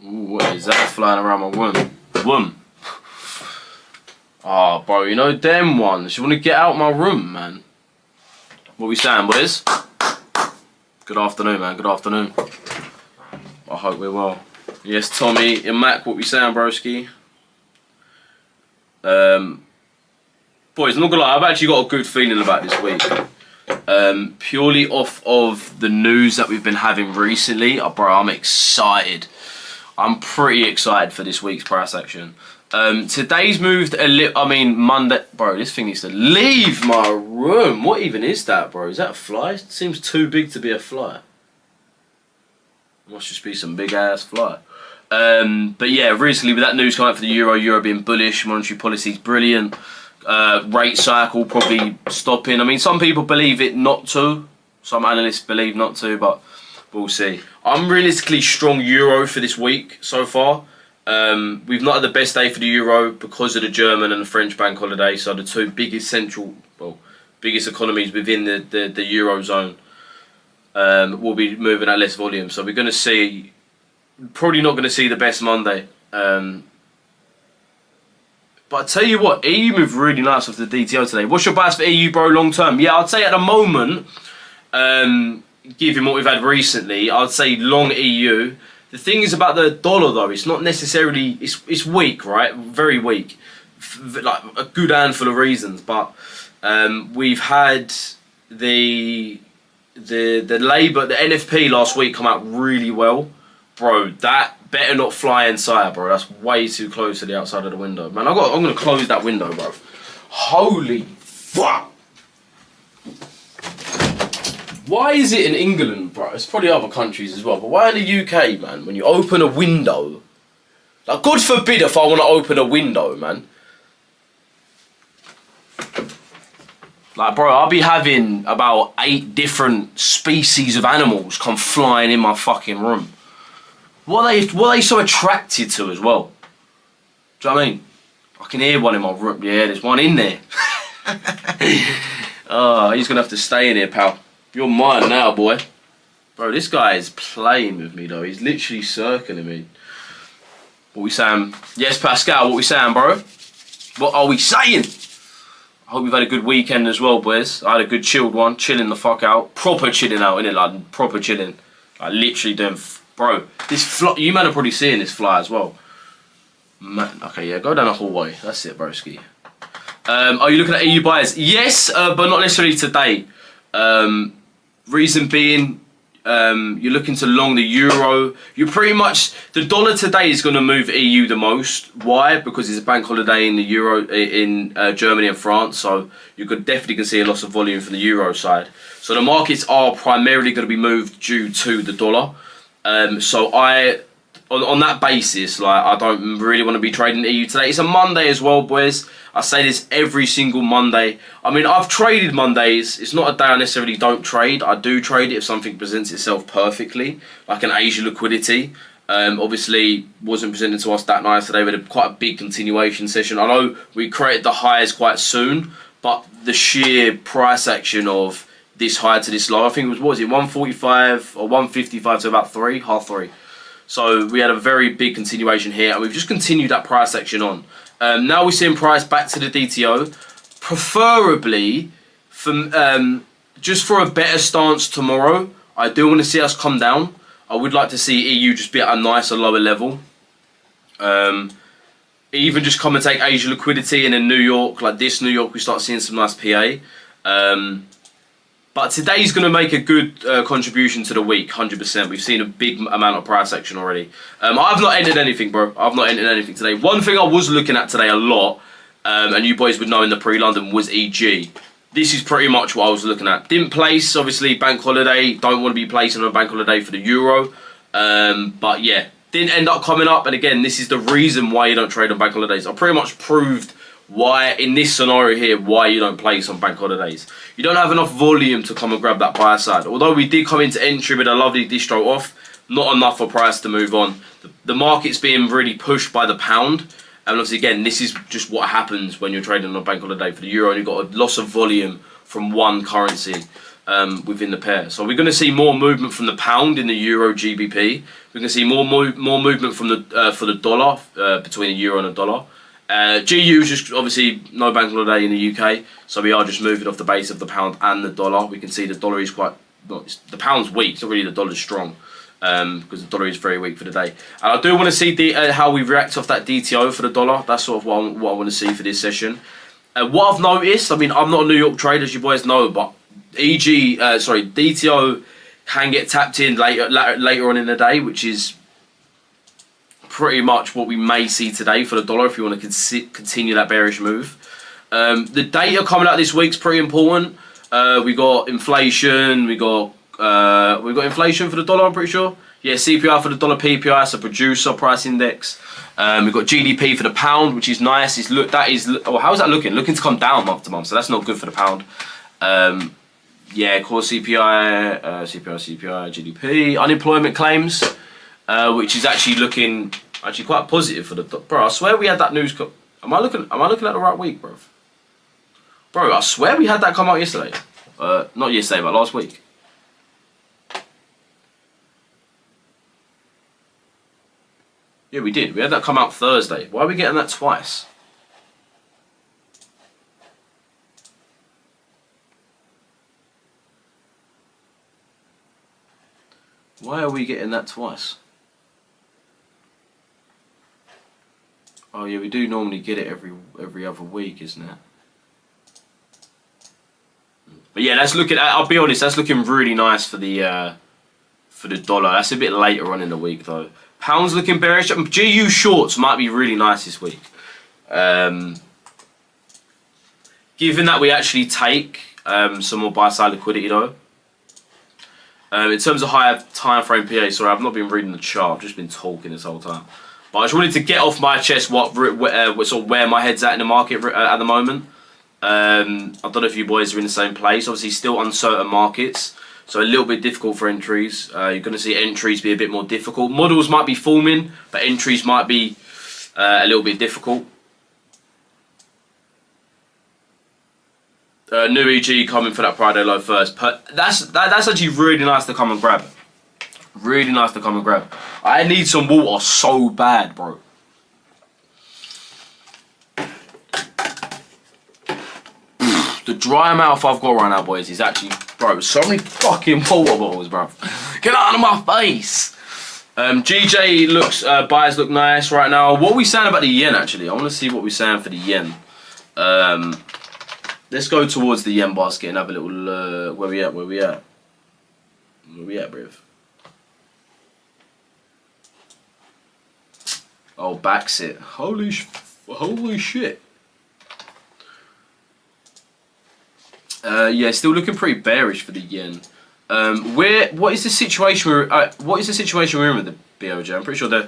Ooh, what is that flying around my room? Room. Oh, bro, you know them ones. You want to get out my room, man. What we saying, boys? Good afternoon, man. Good afternoon. I hope we're well. Yes, Tommy and Mac, what we saying, broski? Boys, I'm not gonna lie, I've actually got a good feeling about this week. Purely off of the news that we've been having recently. Oh, bro, I'm excited. I'm pretty excited for this week's price action. Today's moved a little, Monday. Bro, this thing needs to leave my room. What even is that, bro? Is that a fly? It seems too big to be a fly. Must just be some big ass fly. But yeah, recently with that news coming out for the Euro being bullish, monetary policy's brilliant. Rate cycle probably stopping. I mean, some people believe it not to. Some analysts believe not to, but we'll see. I'm realistically strong Euro for this week so far. We've not had the best day for the Euro because of the German and the French bank holiday. So the two biggest biggest economies within the Eurozone will be moving at less volume. So we're going to see, probably not going to see the best Monday. But I tell you what, EU moved really nice off the DTO today. What's your bias for EU, bro, long term? Yeah, I'd say at the moment, given what we've had recently, I'd say long EU. The thing is about the dollar, though, it's not necessarily, it's weak, right? Very weak. Like a good handful of reasons, but we've had the Labour, the NFP last week come out really well. Bro, that better not fly inside, bro. That's way too close to the outside of the window. Man, I'm going to close that window, bro. Holy fuck. Why is it in England, bro? It's probably other countries as well, but why in the UK, man, when you open a window, like, God forbid if I want to open a window, man. Like, bro, I'll be having about 8 different species of animals come flying in my fucking room. What are they so attracted to as well? Do you know what I mean? I can hear one in my room. Yeah, there's one in there. Oh, he's going to have to stay in here, pal. You're mine now, boy. Bro, this guy is playing with me, though. He's literally circling me. What we saying? Yes, Pascal, what we saying, bro? What are we saying? I hope you've had a good weekend as well, boys. I had a good chilled one. Chilling the fuck out. Proper chilling out, innit? Like, proper chilling. Like, literally doing... Bro, this fly... You man are probably seeing this fly as well. Man, okay, yeah, go down the hallway. That's it, broski. Are you looking at EU buyers? Yes, but not necessarily today. Reason being, you're looking to long the euro. You're pretty much, the dollar today is going to move EU the most. Why? Because it's a bank holiday in the euro in Germany and France, so you could definitely see a loss of volume from the euro side. So the markets are primarily going to be moved due to the dollar. So on that basis, like, I don't really want to be trading EU today. It's a Monday as well, boys. I say this every single Monday. I mean, I've traded Mondays. It's not a day I necessarily don't trade. I do trade it if something presents itself perfectly, like an Asia liquidity. Obviously, wasn't presented to us that nice today. We had quite a big continuation session. I know we created the highs quite soon, but the sheer price action of this high to this low, I think it was, what was it, 145 or 155 to about 3, half 3. So we had a very big continuation here, and we've just continued that price action on. Now we're seeing price back to the DTO, preferably just for a better stance tomorrow. I do want to see us come down. I would like to see EU just be at a nicer lower level. Even just come and take Asia liquidity, and in New York, like this New York, we start seeing some nice PA. But today's going to make a good contribution to the week, 100%. We've seen a big amount of price action already. I've not entered anything, bro. I've not entered anything today. One thing I was looking at today a lot, and you boys would know in the pre-London, was EG. This is pretty much what I was looking at. Didn't place, obviously, bank holiday. Don't want to be placing on a bank holiday for the Euro. But yeah, didn't end up coming up. And again, this is the reason why you don't trade on bank holidays. I pretty much proved why, in this scenario here, why you don't place on bank holidays. You don't have enough volume to come and grab that buy side. Although we did come into entry with a lovely distro off, not enough for price to move on. The market's being really pushed by the pound. And obviously, again, this is just what happens when you're trading on a bank holiday for the euro and you've got a loss of volume from one currency. within the pair. So we're going to see more movement from the pound in the euro GBP. We're going to see more movement from the for the dollar between the euro and the dollar. GU is just obviously no bank holiday in the UK, so we are just moving off the base of the pound and the dollar. We can see the dollar is quite, well, the pound's weak, it's not really the dollar's strong, because the dollar is very weak for the day. And I do want to see how we react off that DTO for the dollar. That's sort of what I want to see for this session. What I've noticed, I mean, I'm not a New York trader, as you boys know, but DTO can get tapped in later on in the day, which is pretty much what we may see today for the dollar if you want to continue that bearish move. The data coming out this week's pretty important. We got inflation. We got inflation for the dollar. I'm pretty sure. Yeah, CPI for the dollar, PPI, so producer price index. We've got GDP for the pound, which is nice. How's that looking? Looking to come down month to month, so that's not good for the pound. Yeah, core CPI, GDP, unemployment claims, which is actually looking quite positive for the bro. I swear we had that news. Am I looking at the right week, bro? Bro, I swear we had that come out yesterday. Not yesterday, but last week. Yeah, we did. We had that come out Thursday. Why are we getting that twice? Why are we getting that twice? Oh yeah, we do normally get it every other week, isn't it? But yeah, that's looking. I'll be honest, that's looking really nice for the dollar. That's a bit later on in the week though. Pound's looking bearish. GU shorts might be really nice this week. Given that we actually take some more buy side liquidity though. In terms of higher time frame PA, sorry, I've not been reading the chart. I've just been talking this whole time. But I just wanted to get off my chest where my head's at in the market at the moment. I don't know if you boys are in the same place. Obviously, still uncertain markets, so a little bit difficult for entries. You're going to see entries be a bit more difficult. Models might be forming, but entries might be a little bit difficult. New EG coming for that Friday low first. But that's actually really nice to come and grab. Really nice to come and grab. I need some water so bad, bro. The dry mouth I've got right now, boys, is actually, bro, so many fucking water bottles, bro. Get out of my face. GJ looks, buyers look nice right now. What are we saying about the yen, actually? I want to see what we're saying for the yen. Let's go towards the yen basket and have a little, where we at, bruv? Oh, backs it. Holy shit. Yeah, still looking pretty bearish for the yen. What is the situation we're in with the BOJ? I'm pretty sure they're...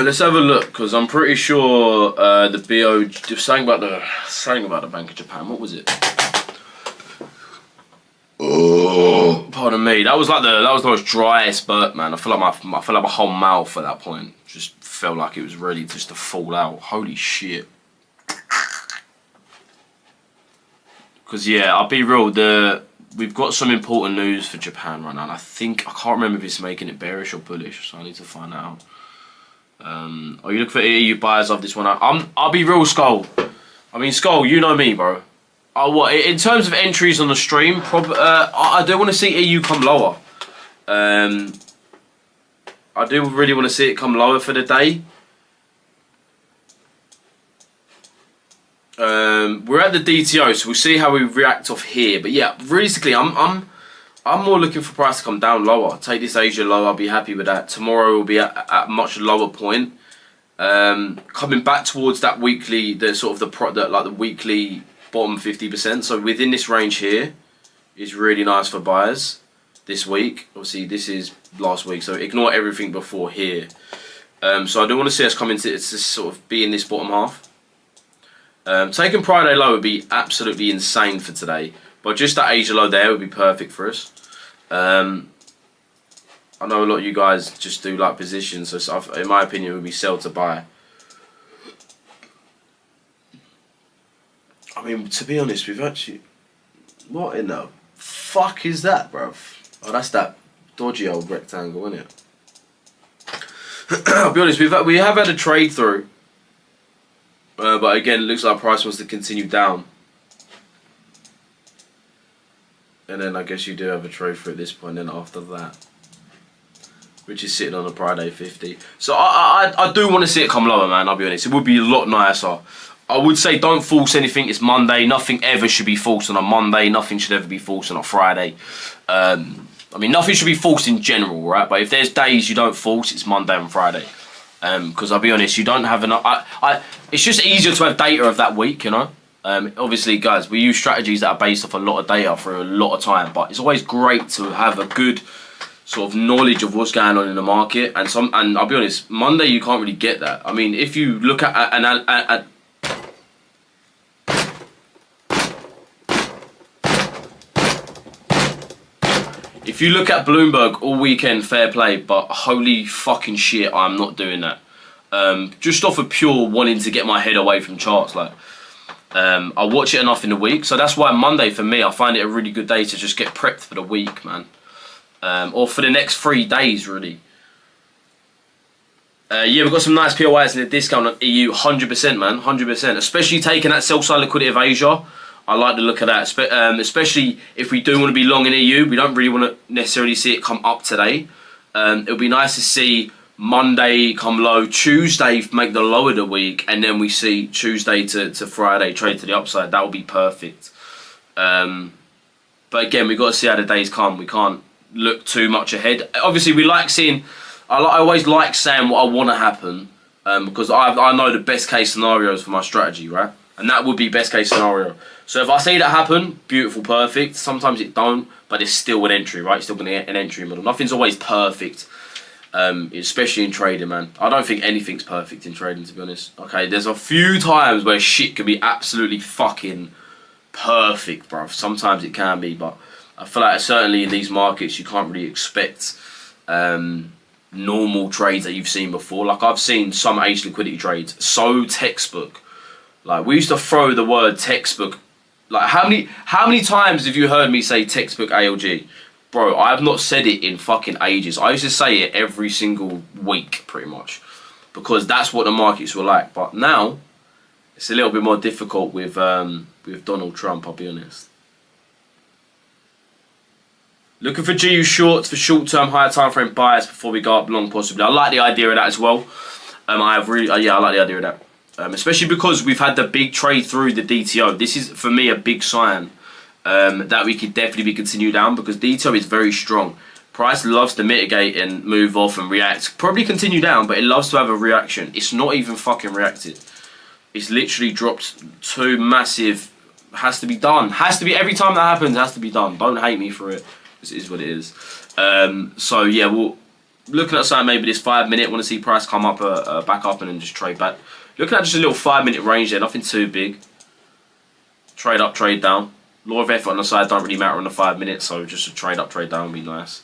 Let's have a look, because I'm pretty sure the BOJ saying about the Bank of Japan. What was it? Oh, pardon me. That was the most driest spurt, man. I feel like my whole mouth at that point just felt like it was ready just to fall out. Holy shit. Because yeah, I'll be real. We've got some important news for Japan right now, and I can't remember if it's making it bearish or bullish, so I need to find that out. Are you looking for EU buyers of this one? I'll be real, Skull. I mean, Skull, you know me, bro. In terms of entries on the stream, I do want to see EU come lower. I do really want to see it come lower for the day. We're at the DTO, so we'll see how we react off here. But yeah, realistically, I'm more looking for price to come down lower. Take this Asia low, I'll be happy with that. Tomorrow will be at a much lower point. Coming back towards that weekly, the weekly bottom 50%. So within this range here is really nice for buyers this week. Obviously, this is last week, so ignore everything before here. So I do want to see us come into sort of be in this bottom half. Taking Friday low would be absolutely insane for today, but just that Asia low there would be perfect for us. I know a lot of you guys just do like positions, so in my opinion it would be sell to buy. I mean, to be honest, we've actually... What in the fuck is that, bruv? Oh, that's that dodgy old rectangle, isn't it? I'll be honest, we have had a trade through. But again, it looks like price wants to continue down. And then I guess you do have a trade for at this point, then after that. Which is sitting on a Friday 50. So I do want to see it come lower, man, I'll be honest. It would be a lot nicer. I would say don't force anything. It's Monday. Nothing ever should be forced on a Monday. Nothing should ever be forced on a Friday. I mean, nothing should be forced in general, right? But if there's days you don't force, it's Monday and Friday. Because I'll be honest, you don't have enough... it's just easier to have data of that week, you know? Obviously, guys, we use strategies that are based off a lot of data for a lot of time. But it's always great to have a good sort of knowledge of what's going on in the market. And I'll be honest, Monday you can't really get that. I mean, if you look at if you look at Bloomberg all weekend, fair play, but holy fucking shit, I'm not doing that. Just off of pure wanting to get my head away from charts, like. I watch it enough in the week, so that's why Monday for me, I find it a really good day to just get prepped for the week, man. Or for the next 3 days, really. Yeah, we've got some nice POIs in the discount on EU, 100%, man, 100%. Especially taking that sell-side liquidity of Asia. I like the look of that, especially if we do want to be long in EU. We don't really want to necessarily see it come up today. It'll be nice to see Monday come low, Tuesday make the low of the week, and then we see Tuesday to Friday trade to the upside. That would be perfect. But again, we've got to see how the days come. We can't look too much ahead. Obviously, we like seeing... I always like saying what I want to happen, because I know the best case scenarios for my strategy, right? And that would be best case scenario. So if I see that happen, beautiful, perfect. Sometimes it don't, but it's still an entry, right? It's still going to get an entry model. Nothing's always perfect, especially in trading, man. I don't think anything's perfect in trading, to be honest. Okay, there's a few times where shit can be absolutely fucking perfect, bruv. Sometimes it can be, but I feel like certainly in these markets, you can't really expect normal trades that you've seen before. Like, I've seen some H liquidity trades so textbook. Like, we used to throw the word textbook. Like, how many times have you heard me say textbook ALG? Bro, I have not said it in fucking ages. I used to say it every single week, pretty much. Because that's what the markets were like. But now, it's a little bit more difficult with Donald Trump, I'll be honest. Looking for GU shorts for short-term, higher time frame buyers before we go up long, possibly. I like the idea of that as well. I like the idea of that. Especially because we've had the big trade through the DTO. This is, for me, a big sign that we could definitely be continued down, because DTO is very strong. Price loves to mitigate and move off and react. Probably continue down, but it loves to have a reaction. It's not even fucking reacted. It's literally dropped 2 massive... Has to be done. Has to be... Every time that happens, it has to be done. Don't hate me for it. This is what it is. So, yeah, we'll... Looking at something, maybe this 5 minute, want to see price come up, back up and then just trade back. Looking at just a little 5 minute range there, nothing too big. Trade up, trade down. Law of effort on the side don't really matter on the 5 minutes, so just a trade up, trade down would be nice.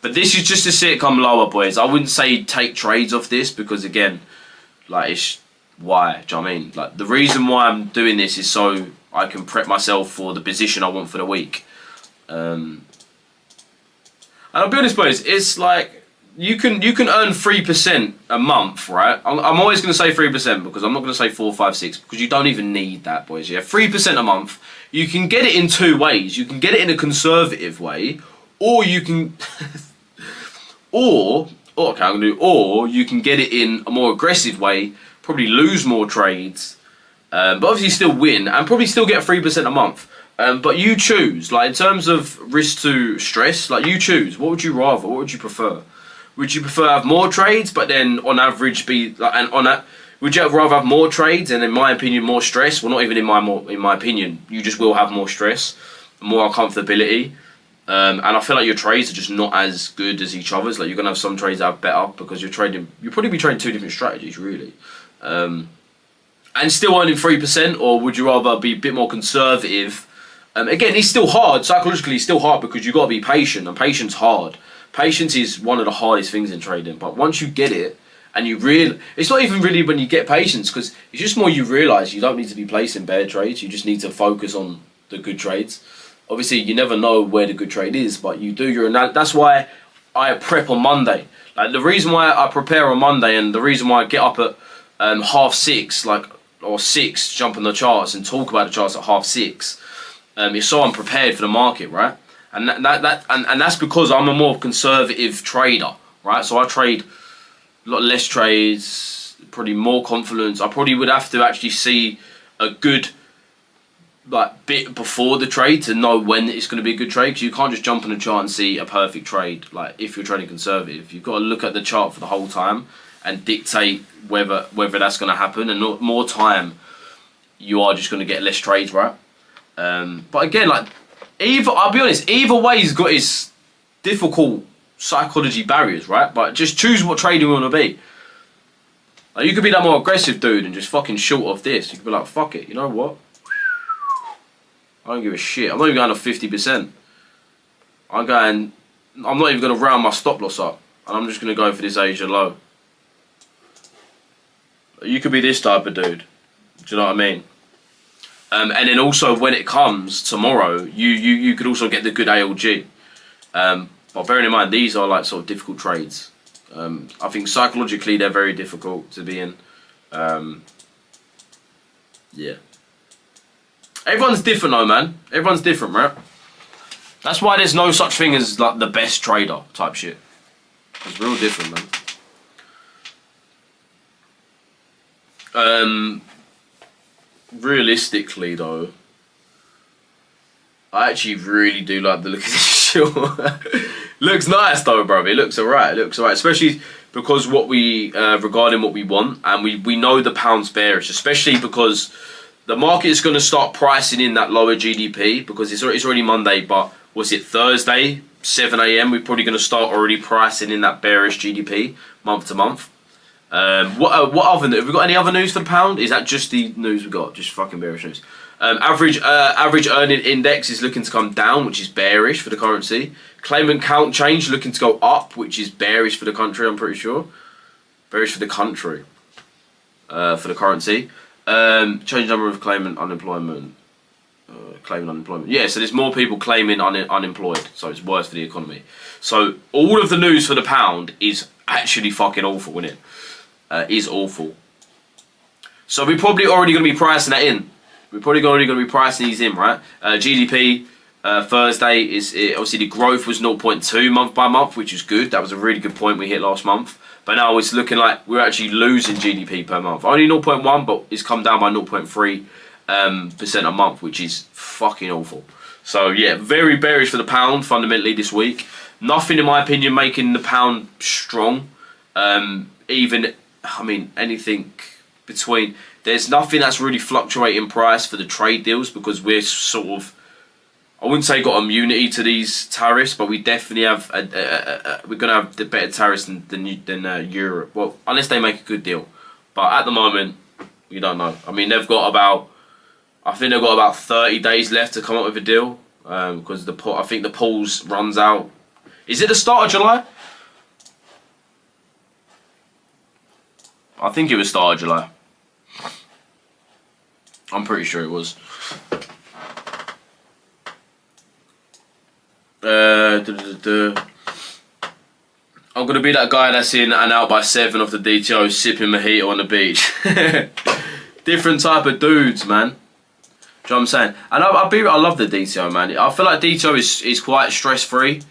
But this is just to see it come lower, boys. I wouldn't say take trades off this, because again, like, it's... Why? Do you know what I mean? Like, the reason why I'm doing this is so I can prep myself for the position I want for the week. And I'll be honest, boys, it's like... You can earn 3% a month, right? I'm always going to say 3% because I'm not going to say 4, 5, 6 because you don't even need that, boys. Yeah, 3% a month. You can get it in 2 ways. You can get it in a conservative way, or you can, or you can get it in a more aggressive way. Probably lose more trades, but obviously still win and probably still get 3% a month. But you choose. Like, in terms of risk to stress, like, you choose. What would you rather? What would you prefer? Would you prefer have more trades, but then on average be like, and on that? Would you rather have more trades and, in my opinion, more stress? Well, not even in my opinion. You just will have more stress, more uncomfortability, and I feel like your trades are just not as good as each other's. Like, you're gonna have some trades that are better because you're trading. You'll probably be trading 2 different strategies, really. and still earning 3%, or would you rather be a bit more conservative? Again, it's still hard. Psychologically, it's still hard because you've got to be patient, and patience hard. Patience is one of the hardest things in trading. But once you get it, and it's not even really when you get patience, because it's just more you realise you don't need to be placing bad trades. You just need to focus on the good trades. Obviously, you never know where the good trade is, but you do your analysis. That's why I prep on Monday. Like, the reason why I prepare on Monday, and the reason why I get up at 6:30, or 6, jump on the charts and talk about the charts at 6:30, is so I'm prepared for the market, right? And that's because I'm a more conservative trader, right? So I trade a lot less trades, probably more confidence. I probably would have to actually see a good bit before the trade to know when it's going to be a good trade, because you can't just jump on a chart and see a perfect trade. Like, if you're trading conservative, you've got to look at the chart for the whole time and dictate whether that's going to happen. And more time, you are just going to get less trades, right? But again, I'll be honest, either way has got its difficult psychology barriers, right? But just choose what trading you want to be. Like, you could be that more aggressive dude and just fucking short off this. You could be like, fuck it, you know what? I don't give a shit. I'm not even going to 50%. I'm not even going to round my stop loss up. And I'm just going to go for this Asia low. You could be this type of dude. Do you know what I mean? And then also, when it comes tomorrow, you could also get the good ALG. But bearing in mind, these are sort of difficult trades. I think psychologically they're very difficult to be in. Yeah. Everyone's different though, man. Everyone's different, right? That's why there's no such thing as the best trader type shit. It's real different, man. Realistically though, I actually really do like the look of this short. Looks nice though, bro. It looks alright. It looks alright, especially because regarding what we want, and we know the pound's bearish, especially because the market is going to start pricing in that lower GDP, because it's already Monday, but was it Thursday, 7 AM? We're probably going to start already pricing in that bearish GDP month to month. What other news? Have we got any other news for the pound? Is that just the news we got? Just fucking bearish news. Average earning index is looking to come down, which is bearish for the currency. Claimant count change looking to go up, which is bearish for the country, I'm pretty sure. Bearish for the country. For the currency. Change number of claimant unemployment. Claiming unemployment. Yeah, so there's more people claiming unemployed, so it's worse for the economy. So all of the news for the pound is actually fucking awful, isn't it? Is awful. So we're probably already going to be pricing that in. We're probably already going to be pricing these in, right? GDP Thursday is obviously the growth was 0.2 month by month, which is good. That was a really good point we hit last month. But now it's looking like we're actually losing GDP per month. Only 0.1, but it's come down by 0.3% a month, which is fucking awful. So yeah, very bearish for the pound fundamentally this week. Nothing, in my opinion, making the pound strong. Anything between. There's nothing that's really fluctuating price for the trade deals, because we're sort of, I wouldn't say got immunity to these tariffs, but we definitely have. We're gonna have the better tariffs than Europe. Well, unless they make a good deal, but at the moment we don't know. I mean, they've got about 30 days left to come up with a deal, because I think the polls runs out. Is it the start of July? I think it was start of July. I'm pretty sure it was. I'm going to be that guy that's in and out by 7 off the DTO sipping mojito on the beach. Different type of dudes, man. Do you know what I'm saying? And I love the DTO, man. I feel like DTO is quite stress-free,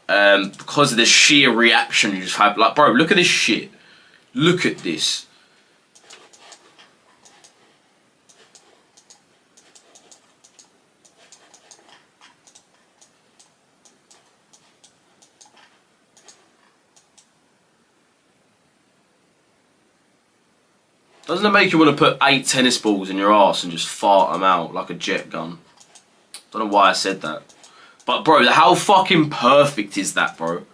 because of the sheer reaction you just have. Like, bro, look at this shit. Look at this. Doesn't it make you want to put 8 tennis balls in your arse and just fart them out like a jet gun? Don't know why I said that. But bro, how fucking perfect is that, bro?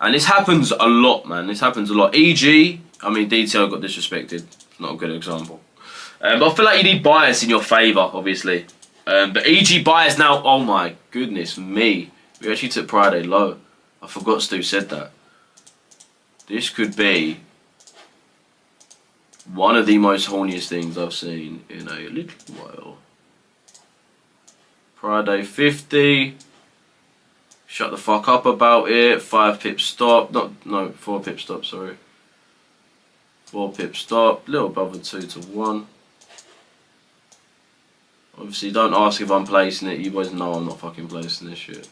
And this happens a lot, man. This happens a lot. E.g., I mean, DTO got disrespected. Not a good example. But I feel like you need bias in your favour, obviously. But EG bias now, oh my goodness me. We actually took Friday low. I forgot Stu said that. This could be one of the most horniest things I've seen in a little while. Friday 50. Shut the fuck up about it. 5 pip stop. No, 4 pip stop, sorry. 4 pip stop. Little above the 2 to 1. Obviously, don't ask if I'm placing it. You boys know I'm not fucking placing this shit.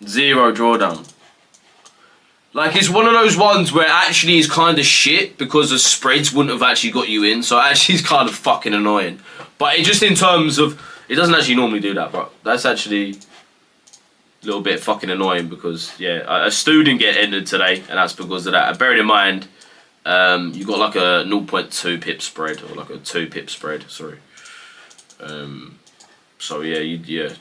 0 drawdown. Like, it's one of those ones where actually is kind of shit because the spreads wouldn't have actually got you in. So actually is kind of fucking annoying. But it just in terms of... It doesn't actually normally do that, bro. That's actually a little bit fucking annoying because, yeah, a Stu didn't get entered today, and that's because of that. And bearing in mind, you got like a 0.2 pip spread, or like a 2 pip spread, sorry. So, yeah, yeah.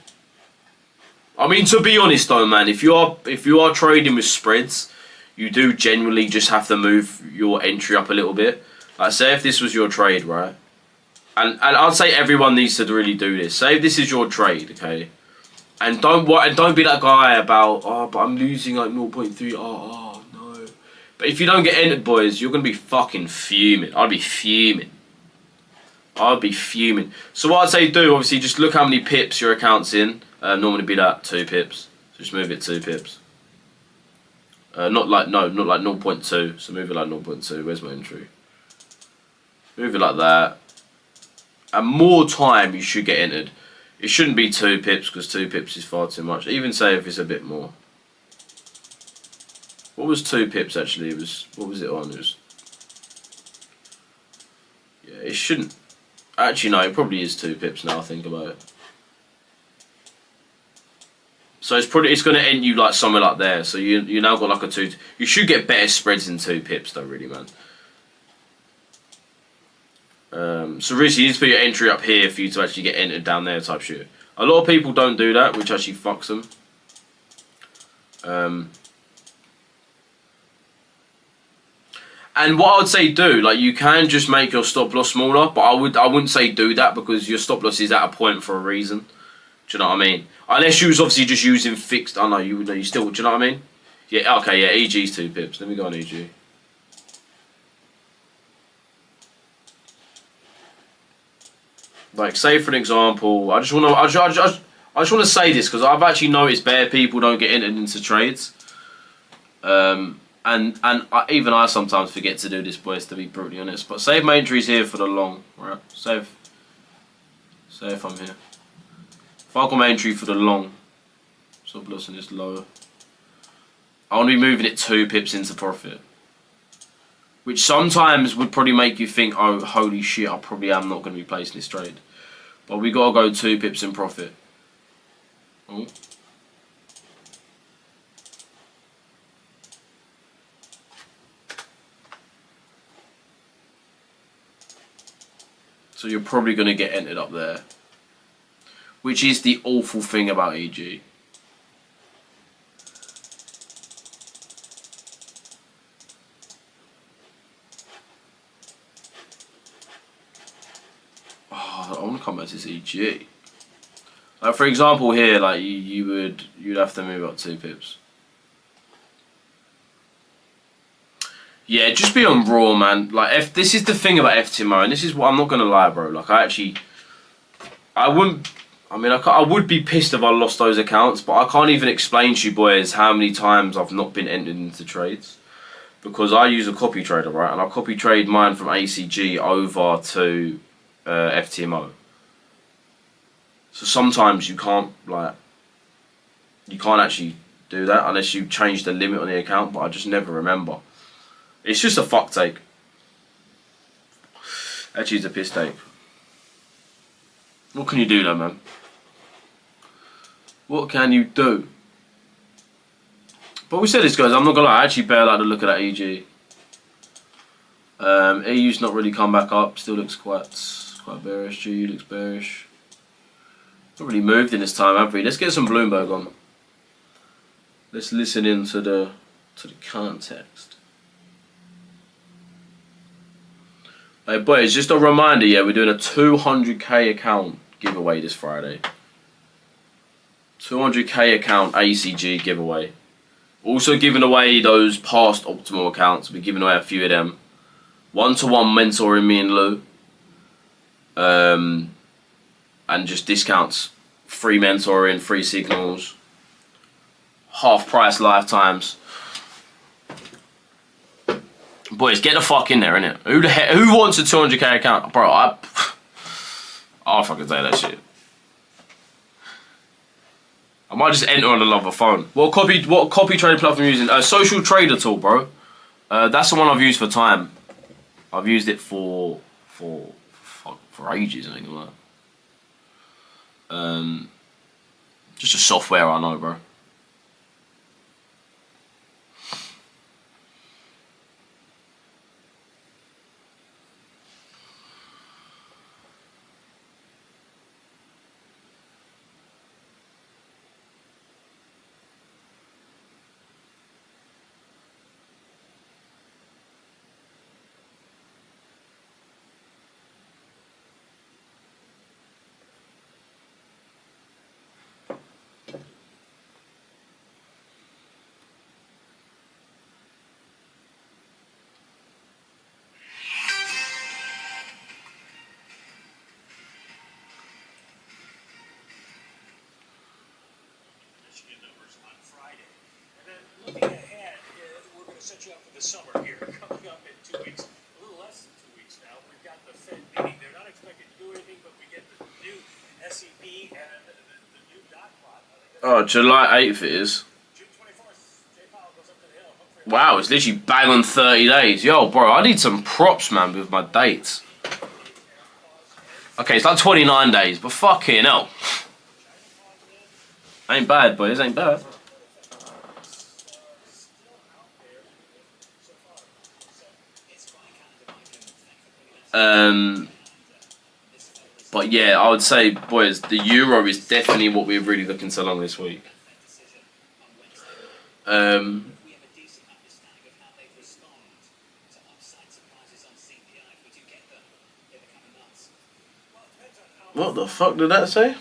I mean, to be honest though, man, if you are trading with spreads, you do generally just have to move your entry up a little bit. Like, say if this was your trade, right? And I'd say everyone needs to really do this. Say if this is your trade, okay? And don't be that guy about, oh, but I'm losing like 0.3, oh, no. But if you don't get entered, boys, you're going to be fucking fuming. I'd be fuming. So what I'd say do, obviously, just look how many pips your account's in. Normally be that 2 pips. So just move it 2 pips. Not like 0.2. So move it like 0.2. Where's my entry? Move it like that. And more time you should get entered. It shouldn't be 2 pips because 2 pips is far too much. Even say if it's a bit more. What was 2 pips actually? What was it on? It was, yeah, it shouldn't. Actually, no, it probably is 2 pips now I think about it. So it's going to end you like somewhere like there. So you now got like a 2. You should get better spreads in 2 pips though, really, man. So really, you need to put your entry up here for you to actually get entered down there type shit. A lot of people don't do that, which actually fucks them. And what I would say do, like, you can just make your stop loss smaller, but I wouldn't say do that because your stop loss is at a point for a reason. Do you know what I mean? Unless you was obviously just using fixed. I know you still. Do you know what I mean? Yeah. Okay. Yeah. EG's 2 pips. Let me go on EG. Like, say for an example, I just want to say this because I've actually noticed bare people don't get entered into trades. And even I sometimes forget to do this, boys, to be brutally honest. But save my entries here for the long, right? Save if I'm here. If I got my entry for the long, stop loss in this low, I want to be moving it 2 pips into profit. Which sometimes would probably make you think, oh, holy shit, I probably am not going to be placing this trade. But we got to go 2 pips in profit. Oh. So you're probably going to get entered up there. Which is the awful thing about EG. Oh, I want to come back to this EG. Like, for example here, like you'd have to move up 2 pips. Yeah, just be on raw, man. Like, if this is the thing about FTMO, and this is what I'm not gonna lie, bro. Like, I would be pissed if I lost those accounts, but I can't even explain to you boys how many times I've not been entered into trades. Because I use a copy trader, right? And I copy trade mine from ACG over to FTMO. So sometimes you can't actually do that unless you change the limit on the account, but I just never remember. It's just a fuck take. Actually, it's a piss take. What can you do though, man? What can you do? But we said this, guys, I'm not gonna lie, I actually barely like the look of that EG. EU's not really come back up, still looks quite bearish. GU looks bearish. Not really moved in this time, have we? Let's get some Bloomberg on. Let's listen in to the context. Hey boys, just a reminder, yeah, we're doing a 200k account giveaway this Friday. 200k account ACG giveaway. Also giving away those past Optimal accounts. We're giving away a few of them. One-to-one mentoring me and Lou. And just discounts. Free mentoring, free signals. Half price lifetimes. Boys, get the fuck in there, innit? Who wants a 200k account? Bro, I'll fucking say that shit. I might just enter on another phone. What copy trading platform are you using? Social Trader Tool, bro. That's the one I've used for time. I've used it for ages, I think. Just a software I know, bro. Set you up for the summer here, coming up in 2 weeks, a little less than 2 weeks now. We've got the Fed meeting. They're not expected to do anything, but we get the new SEP and the new dot plot. Oh, July 8th it is. June 24th, Jay Powell goes up to the Hill. Wow, it's literally bang on 30 days. Yo, bro, I need some props, man, with my dates. Okay, it's like 29 days, but fucking hell. Ain't bad, boys, ain't bad. But yeah, I would say, boys, the Euro is definitely what we're really looking to long this week. What the fuck did that say?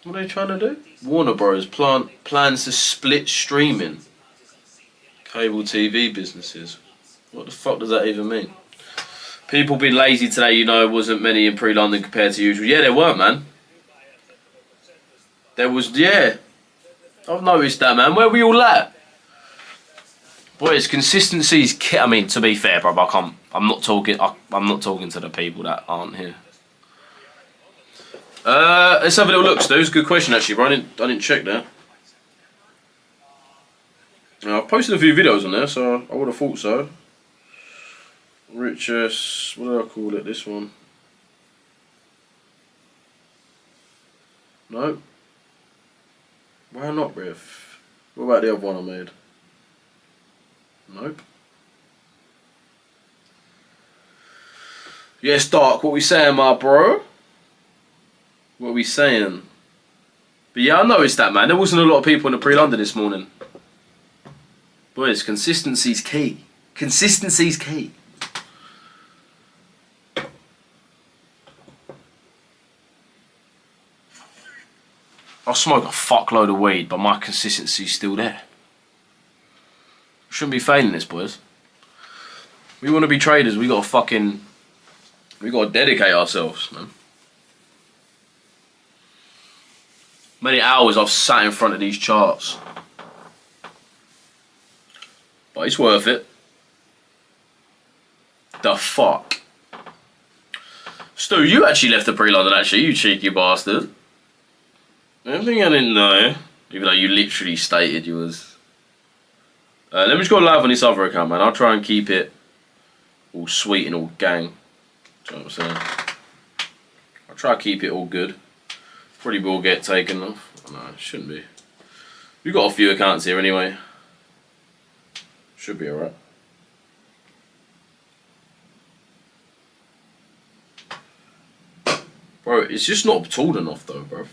What are they trying to do? Warner Bros. Plans to split streaming cable TV businesses. What the fuck does that even mean? People been lazy today, you know, wasn't many in pre-London compared to usual. Yeah, there weren't, man. There was, yeah. I've noticed that, man. Where we all at? Boys, consistency's key. I mean, to be fair, bro, I'm not talking to the people that aren't here. Let's have a little look, Stu. It's a good question, actually, bro. I didn't check that. I've posted a few videos on there, so I would have thought so. Richest, what do I call it? This one. No. Why not, Riff? What about the other one I made? Nope. Yes, Dark, what we saying, my bro? What we saying? But yeah, I noticed that, man. There wasn't a lot of people in the pre-London this morning. Boys, consistency's key. Consistency's key. I smoke a fuckload of weed, but my consistency's still there. Shouldn't be failing this, boys. We want to be traders. We gotta dedicate ourselves, man. Many hours I've sat in front of these charts, but it's worth it. The fuck, Stu, you actually left the pre-London, actually, you cheeky bastard. I think I didn't know, even though you literally stated you was. Let me just go live on this other account, man. I'll try and keep it all sweet and all gang. Do you know what I'm saying? I'll try to keep it all good. Probably will get taken off. No, it shouldn't be. We've got a few accounts here anyway. Should be alright. Bro, it's just not tall enough though, bro.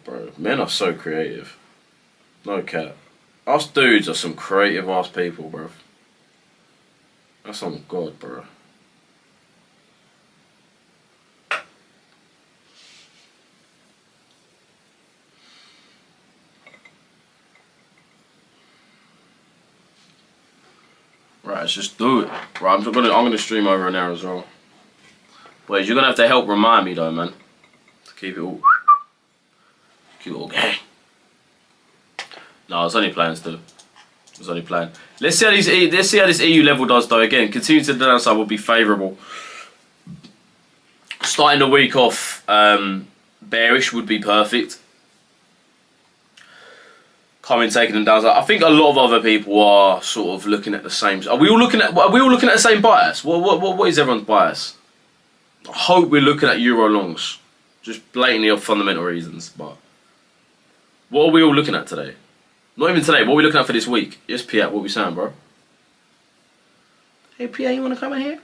bro. Men are so creative. No cap. Us dudes are some creative ass people, bro. That's on God, bro. Right, let's just do it. Right, I'm gonna stream over an hour as well. Wait, you're gonna have to help remind me though, man. To keep it all gang. No, I was only playing still. I was only playing. Let's see how this EU level does though. Again, continue to the downside will be favourable. Starting the week off bearish would be perfect. Taking them down. I think a lot of other people are sort of looking at the same. Are we all looking at the same bias? What is everyone's bias? I hope we're looking at Euro longs, just blatantly of fundamental reasons. But what are we all looking at today? Not even today. What are we looking at for this week? Yes, Piat. What we saying, bro? Hey, Piat, you wanna come in here?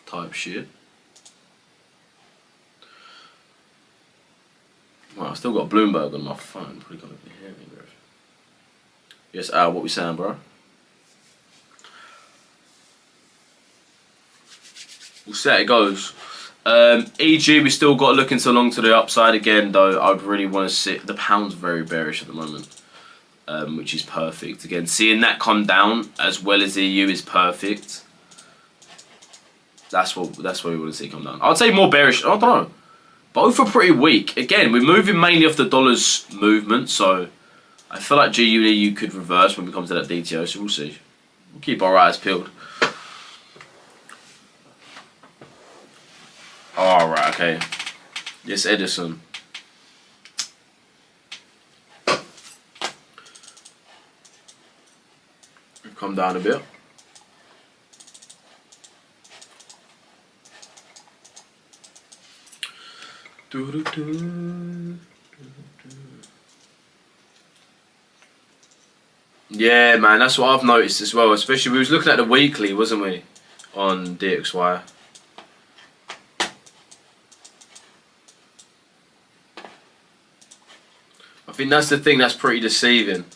Type shit. Well, I've still got Bloomberg on my phone. Probably gonna hear me, bro. Yes, Al, what we saying, bro? We'll see how it goes. EG, we still got to look into long to the upside again, though. I'd really want to see. The pound's very bearish at the moment, which is perfect. Again, seeing that come down as well as the EU is perfect. That's what we want to see come down. I'd say more bearish. I don't know. Both are pretty weak. Again, we're moving mainly off the dollar's movement, so I feel like GU and EU could reverse when we come to that DTO, so we'll see. We'll keep our eyes peeled. Alright, okay. Yes, Edison. Come down a bit. Yeah, man, that's what I've noticed as well. Especially we was looking at the weekly, wasn't we, on DXY? I think that's the thing that's pretty deceiving.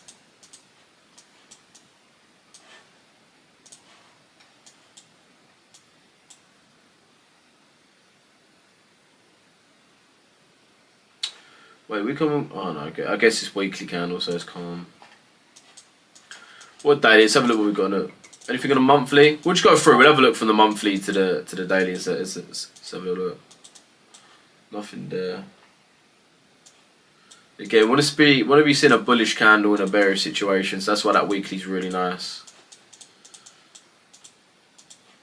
Wait, we come. Oh no, okay. I guess it's weekly candle, so it's calm. What day? Let's have a look what we've got on it. Anything on a monthly? We'll just go through. We'll have a look from the monthly to the daily. Let's have a look. Nothing there. Again, want to be seeing a bullish candle in a bearish situation. So that's why that weekly is really nice.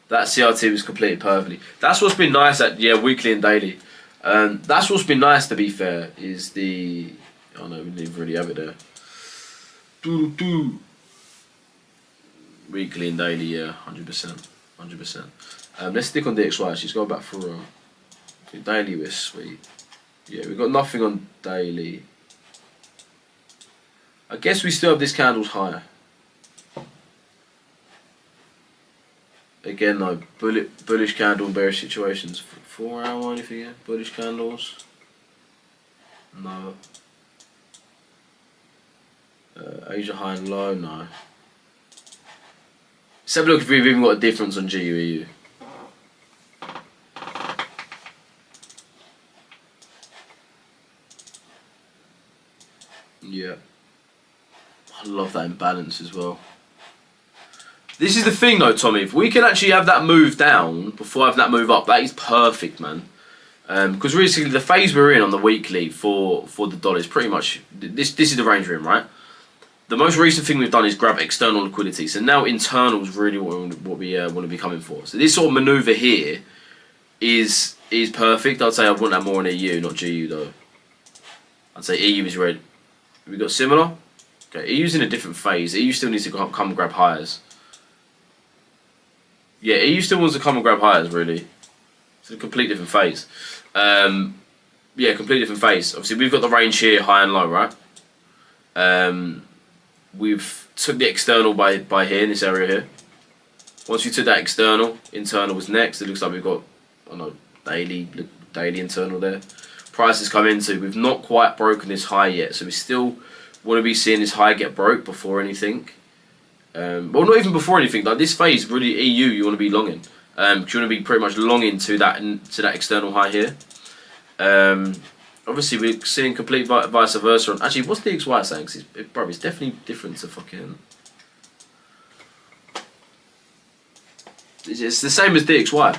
That CRT was completed perfectly. That's what's been nice at weekly and daily. That's what's been nice, to be fair, is the. Oh no, we didn't really have it there. Weekly and daily, yeah, 100%, 100%. Let's stick on DXY. She's going back for daily. We're sweet. Yeah, we've got nothing on daily. I guess we still have this candle's higher. Again, though, bullish candle in bearish situations. 4 hour anything, yeah? Bullish candles. No. Asia high and low, no. Let's have a look if we've even got a difference on GUEU. Yeah. I love that imbalance as well. This is the thing though, Tommy. If we can actually have that move down before having that move up, that is perfect, man. Because realistically, the phase we're in on the weekly for the dollar is pretty much this is the range we're in, right? The most recent thing we've done is grab external liquidity. So now internal is really what we want to be coming for. So this sort of maneuver here is perfect. I'd say I want that more in EU, not GU though. I'd say EU is red. We got similar. Okay, EU's in a different phase. EU still needs to come and grab highs. Yeah, EU still wants to come and grab highs, really. It's a complete different phase. Yeah, completely different phase. Obviously, we've got the range here, high and low, right? We've took the external by here, in this area here. Once we took that external, internal was next. It looks like we've got, I don't know, daily internal there. prices come into. We've not quite broken this high yet, so we still want to be seeing this high get broke before anything. Well, not even before anything. Like this phase, really EU, you want to be longing. You want to be pretty much longing to that external high here. Obviously, we're seeing complete vice versa. Actually, what's DXY saying? Bro, it's definitely different to fucking. It's the same as DXY.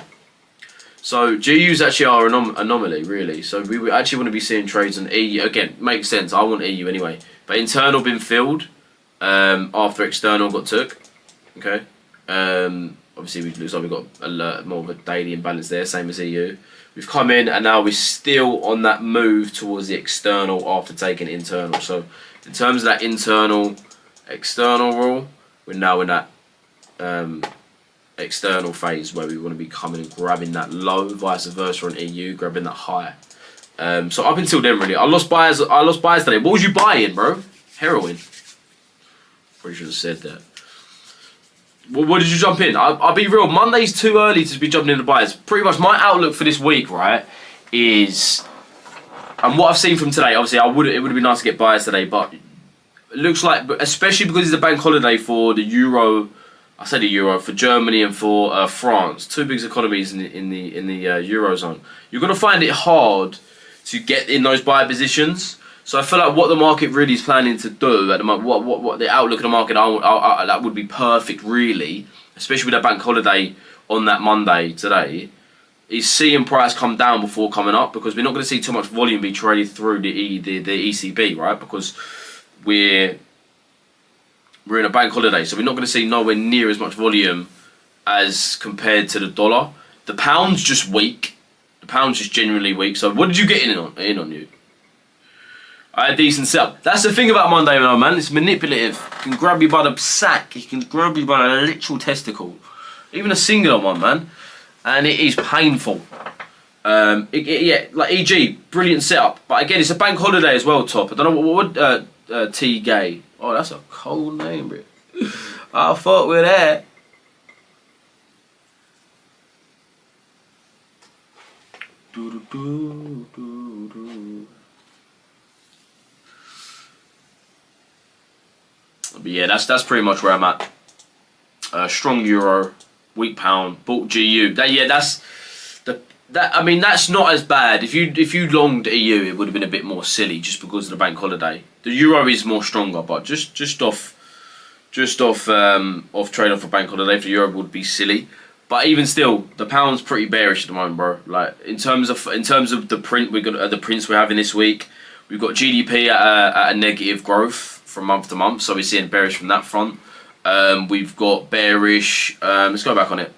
So GUs actually are an anomaly, really. So we actually want to be seeing trades on EU. Again, makes sense. I want EU anyway. But internal been filled after external got took. Okay. Obviously, it looks like we've got more of a daily imbalance there, same as EU. We've come in and now we're still on that move towards the external after taking internal. So in terms of that internal-external rule, we're now in that external phase where we want to be coming and grabbing that low, vice versa on EU, grabbing that high. So up until then, really, I lost buyers today. What was you buying, bro? Heroin. Probably should have said that. What did you jump in? I'll be real. Monday's too early to be jumping into buyers. Pretty much my outlook for this week, right, is, and what I've seen from today. Obviously, it would have been nice to get buyers today, but it looks like, especially because it's a bank holiday for the Euro. I say the Euro for Germany and for France, two biggest economies in the Eurozone. You're gonna find it hard to get in those buy positions. So I feel like what the market really is planning to do at the moment, what the outlook of the market, that would be perfect, really, especially with that bank holiday on that Monday today, is seeing price come down before coming up, because we're not going to see too much volume be traded through the ECB, right? Because we're in a bank holiday, so we're not going to see nowhere near as much volume as compared to the dollar. The pound's just weak. The pound's just genuinely weak. So what did you get in on you? I had a decent setup. That's the thing about Monday, man. It's manipulative. It can grab you by the sack. It can grab you by the literal testicle. Even a singular one, man. And it is painful. Yeah, like EG, brilliant setup. But again, it's a bank holiday as well, Top. I don't know what would T Gay. Oh, that's a cold name, bro. I thought with that. But yeah, that's pretty much where I'm at. Strong euro, weak pound, bought GU. I mean, that's not as bad. If you longed EU, it would have been a bit more silly just because of the bank holiday. The euro is more stronger, but just off trade off a bank holiday for the euro would be silly. But even still, the pound's pretty bearish at the moment, bro. Like in terms of the print the prints we're having this week, we've got GDP at a negative growth from month to month, so we're seeing bearish from that front. We've got bearish. Let's go back on it.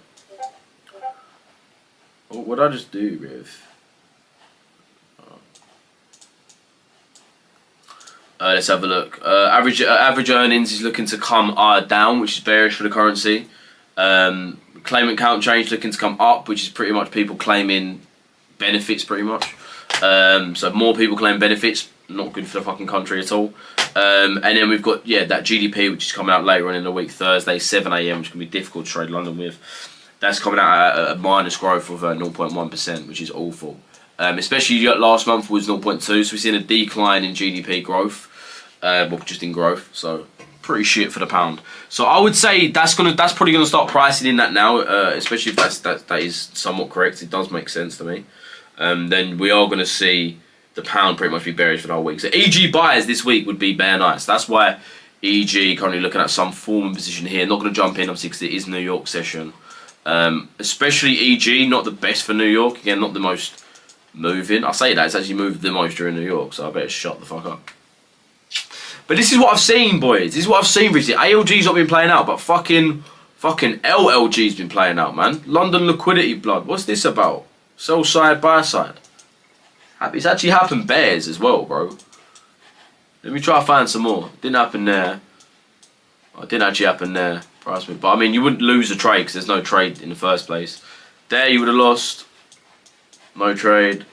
What did I just do, Riv? Let's have a look. Average earnings is looking to come down, which is bearish for the currency. Claimant count change looking to come up, which is pretty much people claiming benefits, pretty much. So more people claim benefits, not good for the fucking country at all. And then we've got that GDP, which is coming out later on in the week, Thursday, 7 AM, which can be difficult to trade London with. That's coming out at a minus growth of 0.1%, which is awful. Especially last month was 0.2, so we've seen a decline in GDP growth, well, just in growth. So pretty shit for the pound. So I would say that's probably gonna start pricing in that now, especially if that is somewhat correct. It does make sense to me. Then we are gonna see the pound pretty much be bearish for the whole week. So EG buyers this week would be bare nice. That's why EG currently looking at some form of position here. Not gonna jump in obviously because it is New York session. Especially EG, not the best for New York. Again, not the most moving. I say that, it's actually moved the most during New York, so I better shut the fuck up. But this is what I've seen, boys. This is what I've seen recently. ALG's not been playing out, but fucking LLG's been playing out, man. London liquidity blood. What's this about? Sell side, buy side. It's actually happened bears as well, bro. Let me try to find some more. Didn't happen there. Oh, it didn't actually happen there. Price move. But I mean, you wouldn't lose a trade because there's no trade in the first place. There you would have lost. No trade.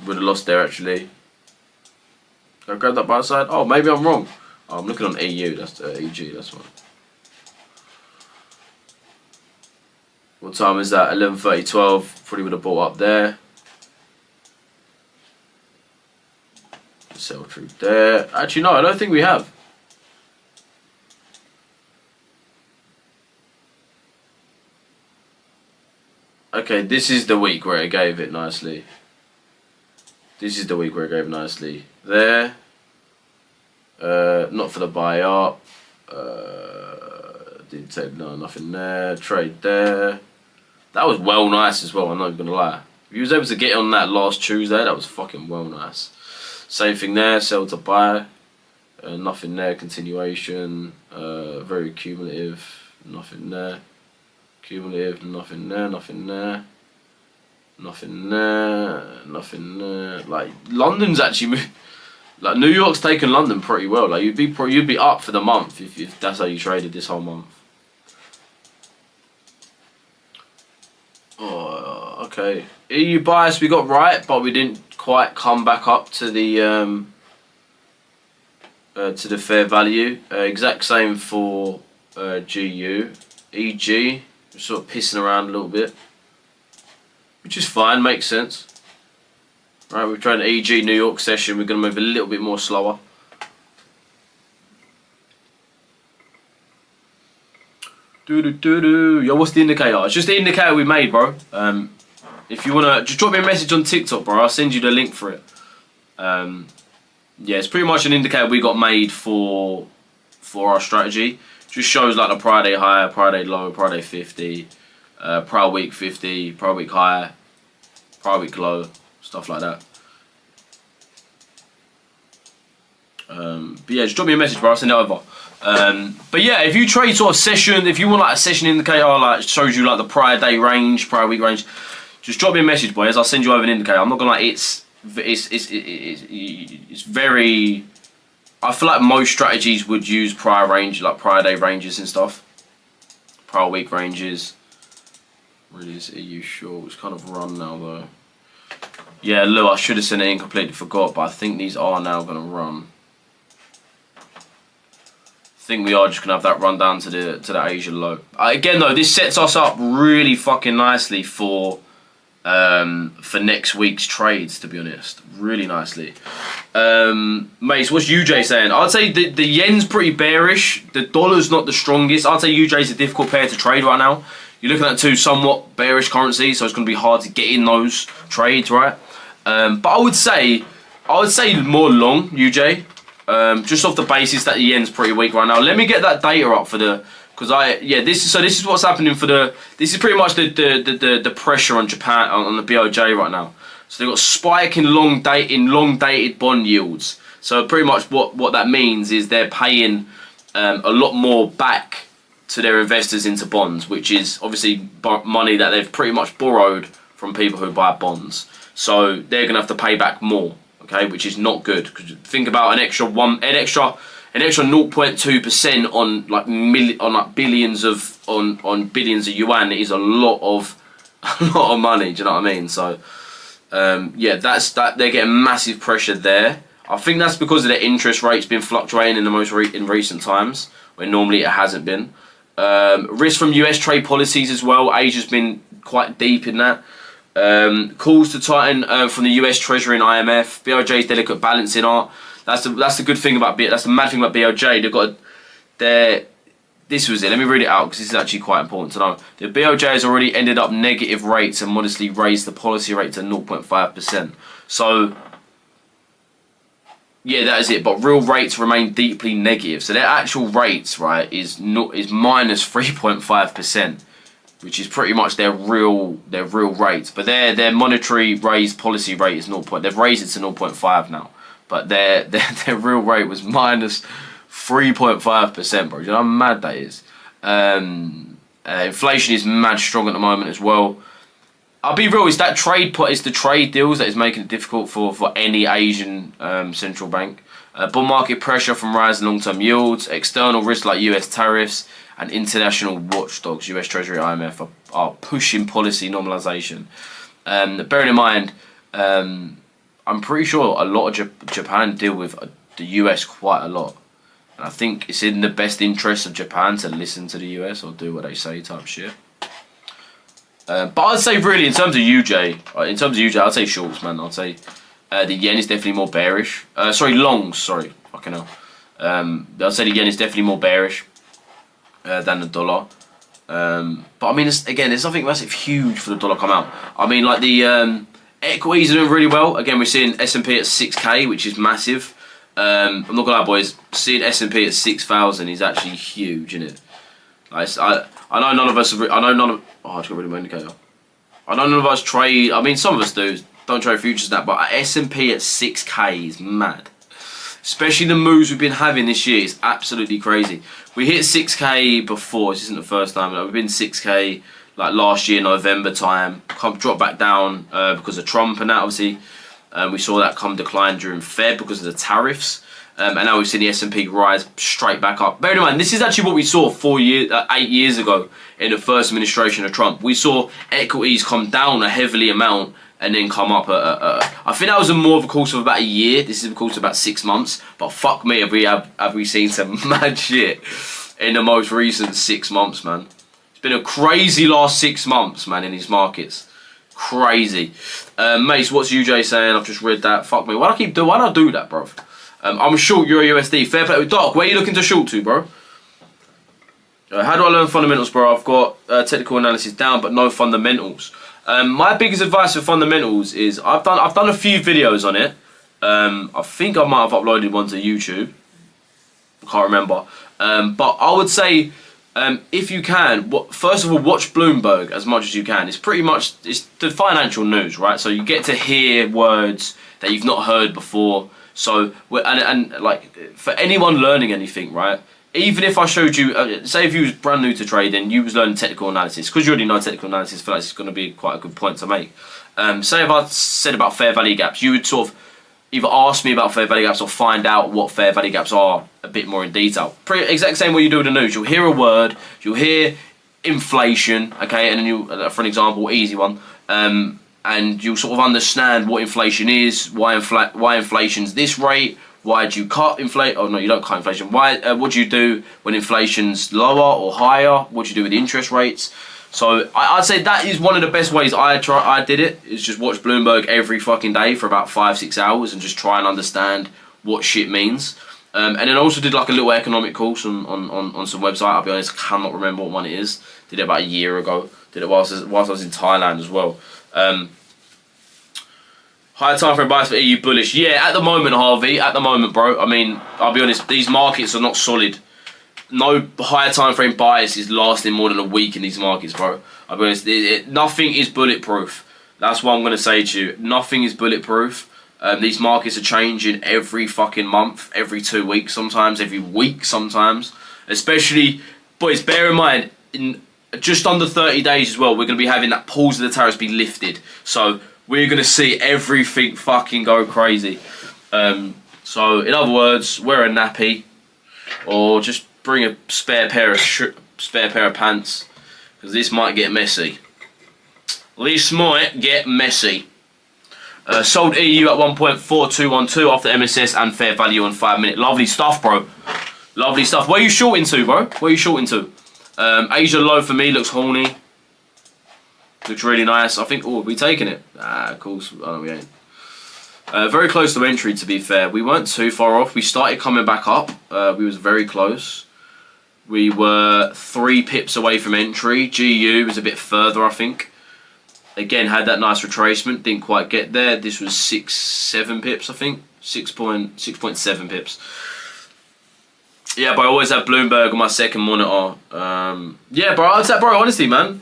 Would have lost there actually. Did I grab that buy side? Oh, maybe I'm wrong. Oh, I'm looking on EU. That's EG. That's one. What time is that? 11:30, 12. Probably would have bought up there. Sell true there. Actually, no, I don't think we have. Okay, this is the week where it gave it nicely. This is the week where it gave nicely. There. Not for the buy up. Didn't take nothing there. Trade there. That was well nice as well, I'm not even gonna lie. If you was able to get on that last Tuesday, that was fucking well nice. Same thing there, sell to buy. Nothing there, continuation. Very cumulative. Nothing there. Cumulative, nothing there, nothing there. Nothing there, nothing there. Like, London's actually moved. Like, New York's taken London pretty well. Like, you'd be up for the month if that's how you traded this whole month. Oh, okay. EU bias we got right, but we didn't quite come back up to the fair value. Exact same for GU. EG, we're sort of pissing around a little bit, which is fine, makes sense. Right, we're trying an EG New York session. We're going to move a little bit more slower. Yo, what's the indicator? It's just the indicator we made, bro. If you want to, just drop me a message on TikTok, bro. I'll send you the link for it. Yeah, it's pretty much an indicator we got made for our strategy. Just shows like the prior day high, prior day low, prior day 50, prior week 50, prior week high, prior week low, stuff like that. But yeah, just drop me a message, bro. I'll send it over. But yeah, if you trade sort of session, if you want like a session indicator, like shows you like the prior day range, prior week range, just drop me a message, boys. I'll send you over an indicator. I'm not gonna like it's very. I feel like most strategies would use prior range, like prior day ranges and stuff, prior week ranges. Really, is EU short? It's kind of run now though. Yeah, look, I should have sent it in, completely forgot, but I think these are now gonna run. I think we are just gonna have that run down to the Asia low. Again though, this sets us up really fucking nicely for next week's trades, to be honest. Really nicely. Mace, what's UJ saying? I'd say the yen's pretty bearish. The dollar's not the strongest. I'd say UJ's a difficult pair to trade right now. You're looking at two somewhat bearish currencies, so it's going to be hard to get in those trades, right? But I would say more long UJ. Just off the basis that the yen's pretty weak right now. Let me get that data up for the, because this is what's happening for the. This is pretty much the pressure on Japan on the BOJ right now. So they've got a spike in long dated bond yields. So pretty much what that means is they're paying a lot more back to their investors into bonds, which is obviously money that they've pretty much borrowed from people who buy bonds. So they're gonna have to pay back more. Okay, which is not good, because think about an extra 0.2% on billions of billions of yuan is a lot of money. Do you know what I mean? So yeah, they're getting massive pressure there. I think that's because of their interest rates been fluctuating in in recent times, where normally it hasn't been. Risk from US trade policies as well. Asia's been quite deep in that. Calls to tighten from the US Treasury and IMF. BOJ's delicate balancing art. That's the good thing about that's the mad thing about BOJ. They've got this was it. Let me read it out because this is actually quite important to know. The BOJ has already ended up negative rates and modestly raised the policy rate to 0.5%. So yeah, that is it. But real rates remain deeply negative. So their actual rates, right, is minus 3.5%. Which is pretty much their real rates, but their monetary raised policy rate is 0. They've raised it to 0.5 now, but their real rate was minus 3.5%, bro. Do you know how mad that is? Inflation is mad strong at the moment as well. I'll be real, it's the trade deals that is making it difficult for any Asian central bank. Bond market pressure from rising long-term yields, external risks like US tariffs, and international watchdogs, US Treasury, IMF, are pushing policy normalization. Bearing in mind, I'm pretty sure a lot of Japan deal with the US quite a lot. And I think it's in the best interest of Japan to listen to the US or do what they say type shit. But I'd say really, in terms of UJ, I'd say shorts, man. I'd say The yen is definitely more bearish. Sorry, longs. Sorry, fucking hell. I'd say the yen is definitely more bearish than the dollar. But I mean, again, there's nothing massive huge for the dollar come out. I mean, like the equities are doing really well. Again, we're seeing S&P at 6k, which is massive. I'm not gonna lie, boys. Seeing S&P at 6,000 is actually huge, isn't it? Like, I know none of us. I know none of. Oh, I just got rid of my indicator. I know none of us trade. I mean, some of us do. Don't trade futures and that, but S&P at 6k is mad. Especially the moves we've been having this year is absolutely crazy. We hit 6k before. This isn't the first time. We've been 6k like last year, November time. Dropped back down because of Trump and that, obviously. We saw that come decline during Feb because of the tariffs. And now we've seen the S&P rise straight back up. Bear in mind, this is actually what we saw 8 years ago in the first administration of Trump. We saw equities come down a heavily amount and then come up. I think that was more of a course of about a year. This is a course of about 6 months. But fuck me, have we seen some mad shit in the most recent 6 months, man. It's been a crazy last 6 months, man, in these markets. Crazy. Mace, what's UJ saying? I've just read that. Fuck me. Why do I do that, bro? I'm short Euro USD. Fair play. Doc, where are you looking to short to, bro? How do I learn fundamentals, bro? I've got technical analysis down, but no fundamentals. My biggest advice for fundamentals is I've done a few videos on it. I think I might have uploaded one to YouTube. I can't remember. But I would say if you can, first of all, watch Bloomberg as much as you can. It's pretty much it's the financial news, right? So you get to hear words that you've not heard before. So and like for anyone learning anything, right? Even if I showed you, say if you was brand new to trading, you was learning technical analysis, because you already know technical analysis, I feel like it's going to be quite a good point to make. Say if I said about fair value gaps, you would sort of either ask me about fair value gaps or find out what fair value gaps are a bit more in detail. Exact same way you do with the news. You'll hear a word, you'll hear inflation, okay, and then you, for an example, easy one, and you'll sort of understand what inflation is, why inflation's this rate. Why do you cut inflation? Oh no, you don't cut inflation. Why? What do you do when inflation's lower or higher? What do you do with the interest rates? So I'd say that is one of the best ways I did it. Is just watch Bloomberg every fucking day for about 5-6 hours and just try and understand what shit means. And then I also did like a little economic course on some website. I'll be honest, I cannot remember what one it is. Did it about a year ago. Did it whilst I was in Thailand as well. Higher time frame bias for EU bullish. Yeah, at the moment, Harvey. At the moment, bro. I mean, I'll be honest. These markets are not solid. No higher time frame bias is lasting more than a week in these markets, bro. I'll be honest. Nothing is bulletproof. That's what I'm gonna say to you. Nothing is bulletproof. These markets are changing every fucking month, every 2 weeks, sometimes every week, sometimes. Especially, boys. Bear in mind, in just under 30 days as well, we're gonna be having that pause of the tariffs be lifted. So we're going to see everything fucking go crazy. So, in other words, wear a nappy. Or just bring a spare pair of pants. Because this might get messy. This might get messy. Sold EU at 1.4212 after MSS and fair value on 5 minute. Lovely stuff, bro. Lovely stuff. Where are you shorting to, bro? Where are you shorting to? Asia low for me looks horny. Looks really nice. I think, oh, are we taking it? Ah, of course. Oh, no, we ain't. Very close to entry, to be fair. We weren't too far off. We started coming back up. We was very close. We were 3 pips away from entry. GU was a bit further, I think. Again, had that nice retracement. Didn't quite get there. This was 6-7 pips, I think. 6.7 pips. Yeah, but I always have Bloomberg on my second monitor. Yeah, bro. I'd say, bro, honestly, man.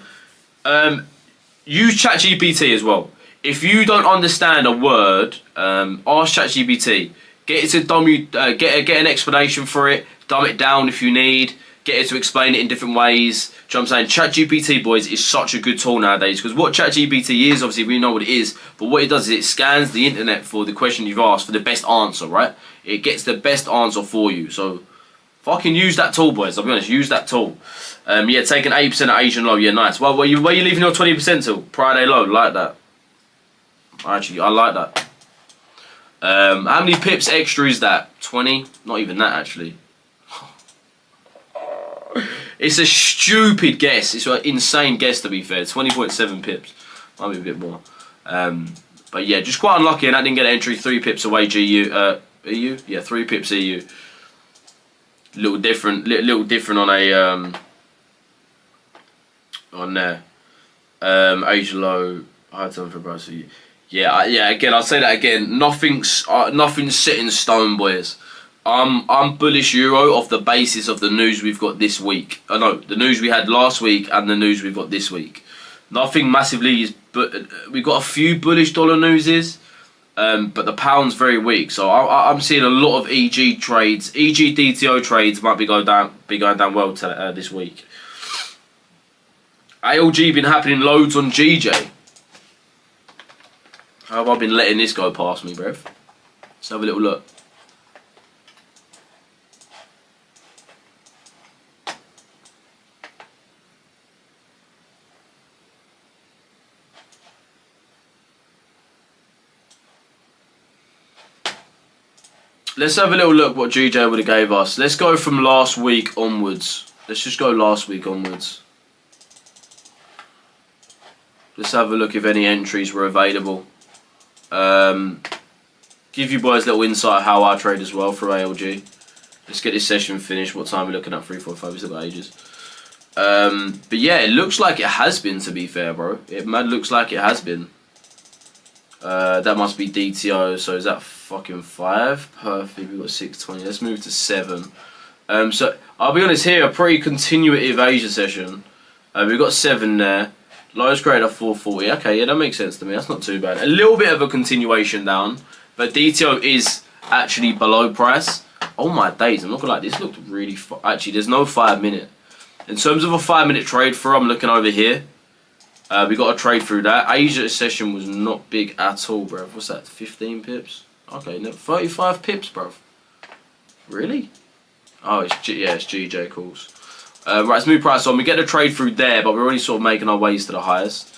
Use ChatGPT as well. If you don't understand a word, ask ChatGPT. Get it to get an explanation for it. Dumb it down if you need. Get it to explain it in different ways. Do you know what I'm saying? ChatGPT, boys, is such a good tool nowadays. Because what ChatGPT is, obviously, we know what it is. But what it does is it scans the internet for the question you've asked for the best answer, right? It gets the best answer for you. So fucking use that tool, boys. I'll be honest, use that tool. Yeah, taking 8% at Asian low. Yeah, nice. Well, where you leaving your 20% till? Friday low, like that. Actually, I like that. How many pips extra is that? 20? Not even that, actually. It's a stupid guess. It's an insane guess, to be fair. 20.7 pips. Might be a bit more. But yeah, just quite unlucky, and I didn't get an entry. 3 pips away. EU. Yeah, 3 pips EU. Little different on a on there. Asia low. High time for Brazil. Yeah. Again, I'll say that again. Nothing's set in stone, boys. I'm bullish Euro off the basis of the news we've got this week. The news we had last week and the news we've got this week. Nothing massively is, but we've got a few bullish dollar newses, but the pound's very weak. So I'm seeing a lot of EG trades. EG DTO trades might be going down well this week. ALG been happening loads on GJ. How have I been letting this go past me, bruv? Let's have a little look. Let's have a little look what GJ would have gave us. Let's go from last week onwards. Let's just go last week onwards. Let's have a look if any entries were available. Give you boys a little insight how I trade as well for ALG. Let's get this session finished. What time are we looking at? 3, 4, 5. We've still got ages. But yeah, it looks like it has been, to be fair, bro. It looks like it has been. That must be DTO. So is that fucking 5? Perfect. We've got 620. Let's move to 7. So I'll be honest here. A pretty continuative Asia session. We've got 7 there. Lowest grade of 440. Okay, yeah, that makes sense to me. That's not too bad. A little bit of a continuation down, but DTO is actually below price. Oh my days! I'm not gonna lie. This looked really. Actually, there's no 5 minute. In terms of a 5 minute trade through, I'm looking over here. We got a trade through that. Asia session was not big at all, bro. What's that? 15 pips? Okay, no, 35 pips, bro. Really? Oh, it's GJ calls. Right, let's move price on. We get the trade through there, but we're already sort of making our ways to the highest.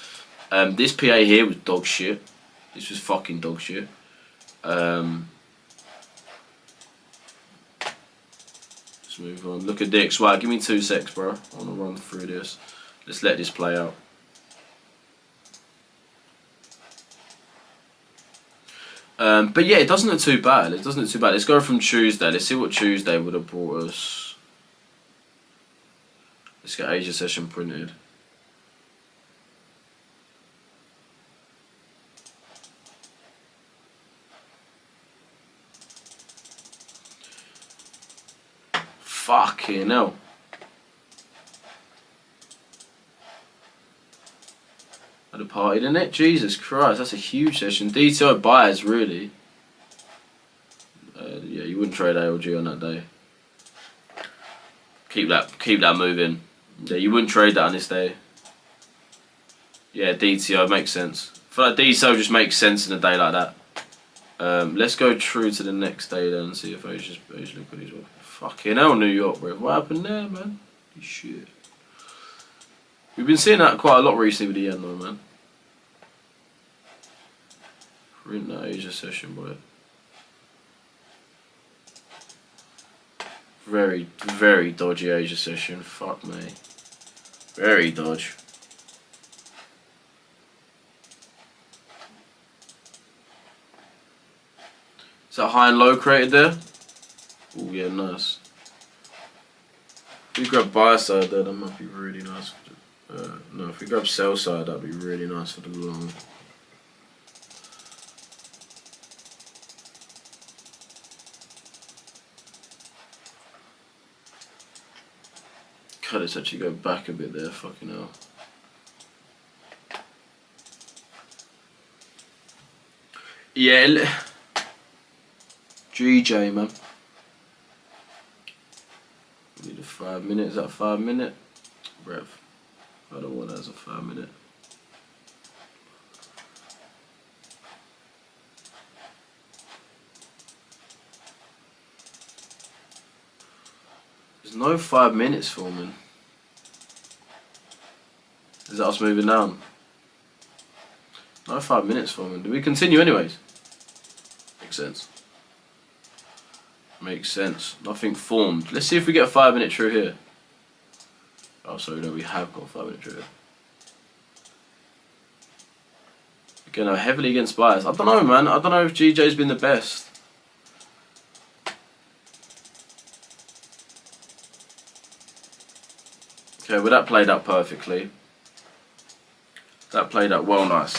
This PA here was dog shit. This was fucking dog shit. Let's move on. Look at Dix. Right, give me 2 secs, bro. I want to run through this. Let's let this play out. But yeah, it doesn't look too bad. Let's go from Tuesday. Let's see what Tuesday would have brought us. Let's get Asia session printed. Fucking hell. Had a party, didn't it? Jesus Christ, that's a huge session. DTO buys, really. Yeah, you wouldn't trade ALG on that day. Keep that moving. Yeah, you wouldn't trade that on this day. Yeah, DTO makes sense. I feel like DTO just makes sense in a day like that. Let's go through to the next day then and see if Asia liquidity's working. Fucking hell, New York, bro. What happened there, man? Shit. We've been seeing that quite a lot recently with the yen though, man. Print that Asia session, boy. Very, very dodgy Asia session. Fuck me. Very dodge. Is that high and low created there? Oh yeah, nice. If we grab buy side there, that might be really nice. No, if we grab sell side, that'd be really nice for the long. God, let's actually go back a bit there, fucking hell. Yeah, GJ, man. We need a 5 minute. Is that a 5 minute? Brev. I don't want that as a 5 minute. There's no 5 minutes forming. Is that us moving down? No 5 minutes forming. Do we continue anyways? Makes sense. Makes sense. Nothing formed. Let's see if we get a 5 minute true here. Oh, sorry, no, we have got a 5 minute true here. Going heavily against buyers. I don't know, man. I don't know if GJ's been the best. Okay, well that played out perfectly. That played out well nice.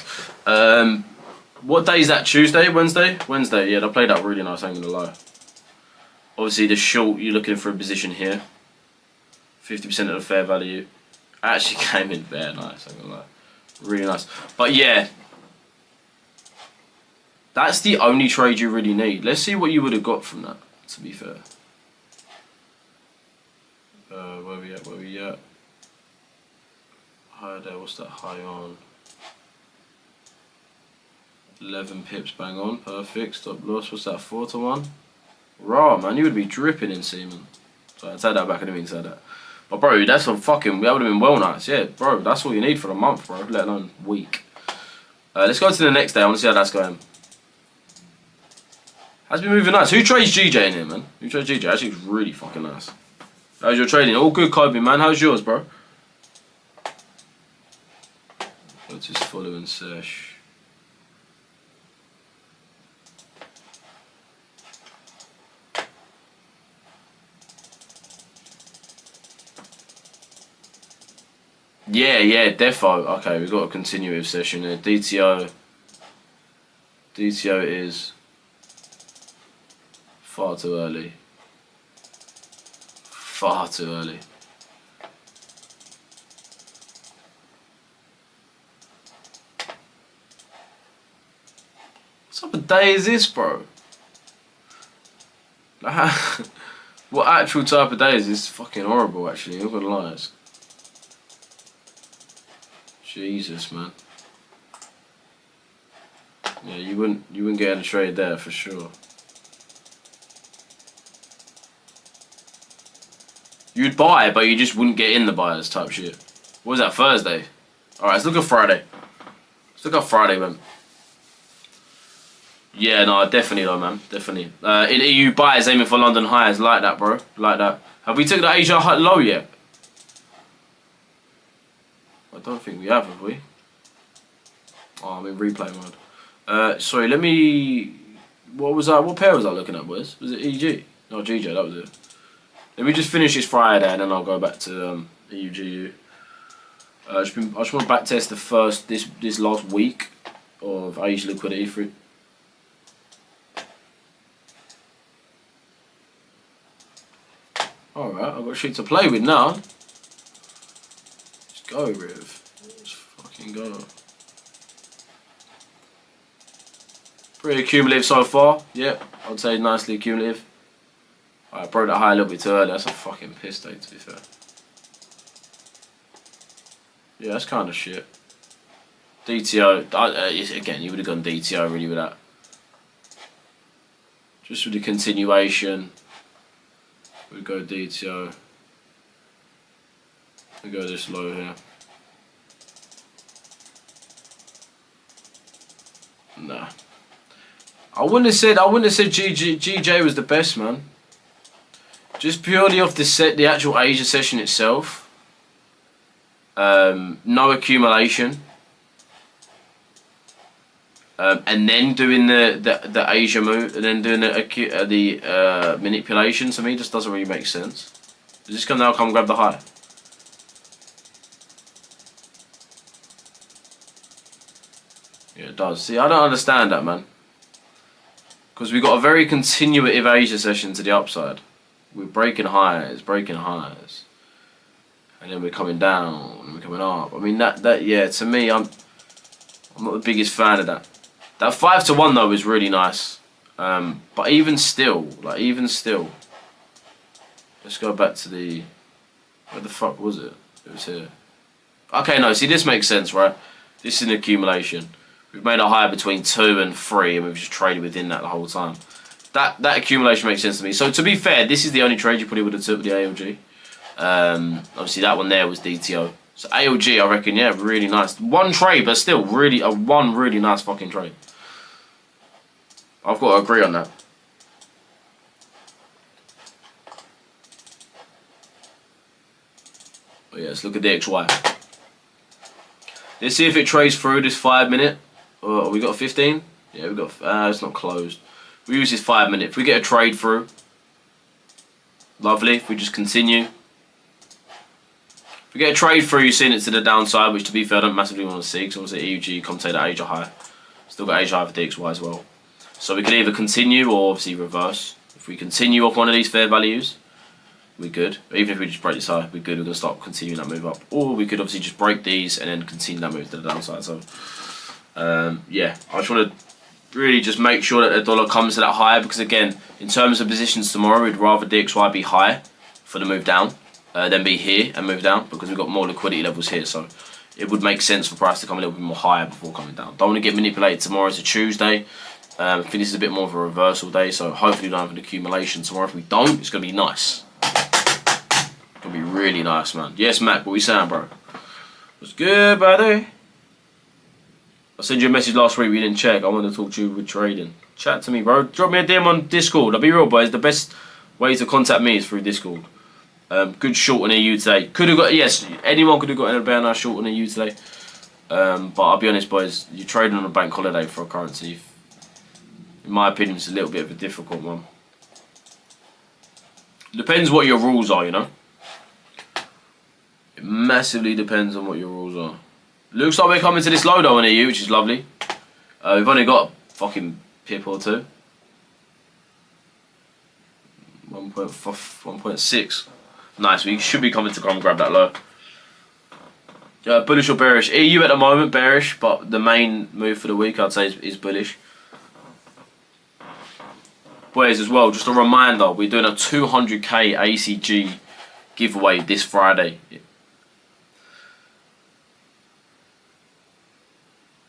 What day is that? Tuesday? Wednesday? Wednesday, yeah, that played out really nice, I ain't gonna lie. Obviously the short, you're looking for a position here. 50% of the fair value. Actually came in very nice, I ain't gonna lie. Really nice. But yeah, that's the only trade you really need. Let's see what you would have got from that, to be fair. Where we at? High there, what's that high on? 11 pips, bang on, perfect. Stop loss, what's that, 4 to 1? Raw, man, you would be dripping in semen. So I'd say that back, I didn't mean to say that. But bro, that's a fucking, that would have been well nice. Yeah, bro, that's all you need for the month, bro, let alone week. Let's go to the next day, I want to see how that's going. Has been moving nice. Who trades GJ in here, man? Who trades GJ? Actually, it's really fucking nice. How's your trading? All good, Kobe, man. How's yours, bro? What's his following sesh? Yeah, defo. Okay, we've got a continuous session here. DTO is far too early. Far too early. What type of day is this, bro? What actual type of day is this? Fucking horrible, actually. I'm not gonna lie. Jesus, man. Yeah, you wouldn't get a trade there for sure. You'd buy, but you just wouldn't get in the buyers type shit. What was that, Thursday? Alright, let's look at Friday. Let's look at Friday, man. Yeah, no, definitely though, man. Definitely. In EU, buyers aiming for London highs. Like that, bro. Like that. Have we took the Asia low yet? I don't think we have we? Oh, I'm in replay mode. Sorry, let me... What was that? What pair was I looking at, boys? Was it EG? No, GJ, that was it. Let me just finish this Friday and then I'll go back to EUGU. I just want to backtest the first, this last week of Asia liquidity for it. Alright, I've got shit to play with now. Let's go, Riv. Let's fucking go. Pretty cumulative so far. Yep, I'd say nicely cumulative. I broke that high a little bit too early. That's a fucking piss day, to be fair. Yeah, that's kind of shit. DTO, again, you would have gone DTO really with that. Just with the continuation, we go DTO. We go this low here. Nah. I wouldn't have said GJ was the best, man. Just purely off the actual Asia session itself. No accumulation. And then doing the Asia move, and then doing the manipulation, to me just doesn't really make sense. Just come grab the high. Yeah, it does. See, I don't understand that, man. Because we've got a very continuative Asia session to the upside. We're breaking highs, and then we're coming down, and we're coming up. I mean, that yeah, to me, I'm not the biggest fan of that. That 5 to 1 though is really nice. But even still, let's go back to the, where the fuck was it? It was here. Okay, no, see, this makes sense, right? This is an accumulation. We've made a high between 2 and 3, and we've just traded within that the whole time. That accumulation makes sense to me. So to be fair, this is the only trade you probably would have took with the ALG. Obviously that one there was DTO. So ALG, I reckon, yeah, really nice. One trade, but still really one really nice fucking trade. I've got to agree on that. But yeah, let's look at the XY. Let's see if it trades through this 5 minute. We got 15. Yeah, we got. It's not closed. We use this 5 minute. If we get a trade through, lovely. If we just continue. If we get a trade through, you're seeing it to the downside, which to be fair, I don't massively want to see, because obviously EUG, commentator, Asia high. Still got Asia high for DXY as well. So we can either continue or obviously reverse. If we continue off one of these fair values, we're good. Even if we just break this high, we're good. We're going to start continuing that move up. Or we could obviously just break these and then continue that move to the downside. So, yeah, I just want to really just make sure that the dollar comes to that high, because again, in terms of positions tomorrow, we'd rather DXY be high for the move down. Then be here and move down, because we've got more liquidity levels here, so it would make sense for price to come a little bit more higher before coming down. Don't want to get manipulated tomorrow. It's a Tuesday. I think this is a bit more of a reversal day, so hopefully we don't have an accumulation tomorrow. If we don't, it's going to be nice. It's going to be really nice, man. Yes, Mac, what we saying, bro? What's good, brother? I sent you a message last week, we didn't check. I wanted to talk to you with trading. Chat to me, bro. Drop me a DM on Discord. I'll be real, boys. The best way to contact me is through Discord. Good short on EU today. Could have got, yes, anyone could have got a better nice short on EU today. But I'll be honest, boys, you're trading on a bank holiday for a currency. In my opinion, it's a little bit of a difficult one. Depends what your rules are, you know. It massively depends on what your rules are. Looks like we're coming to this low though on EU, which is lovely. We've only got a fucking pip or two. 1.6. Nice, we should be coming to come grab that low. Bullish or bearish? EU at the moment, bearish, but the main move for the week I'd say is bullish. Boys, as well, just a reminder, we're doing a 200k ACG giveaway this Friday.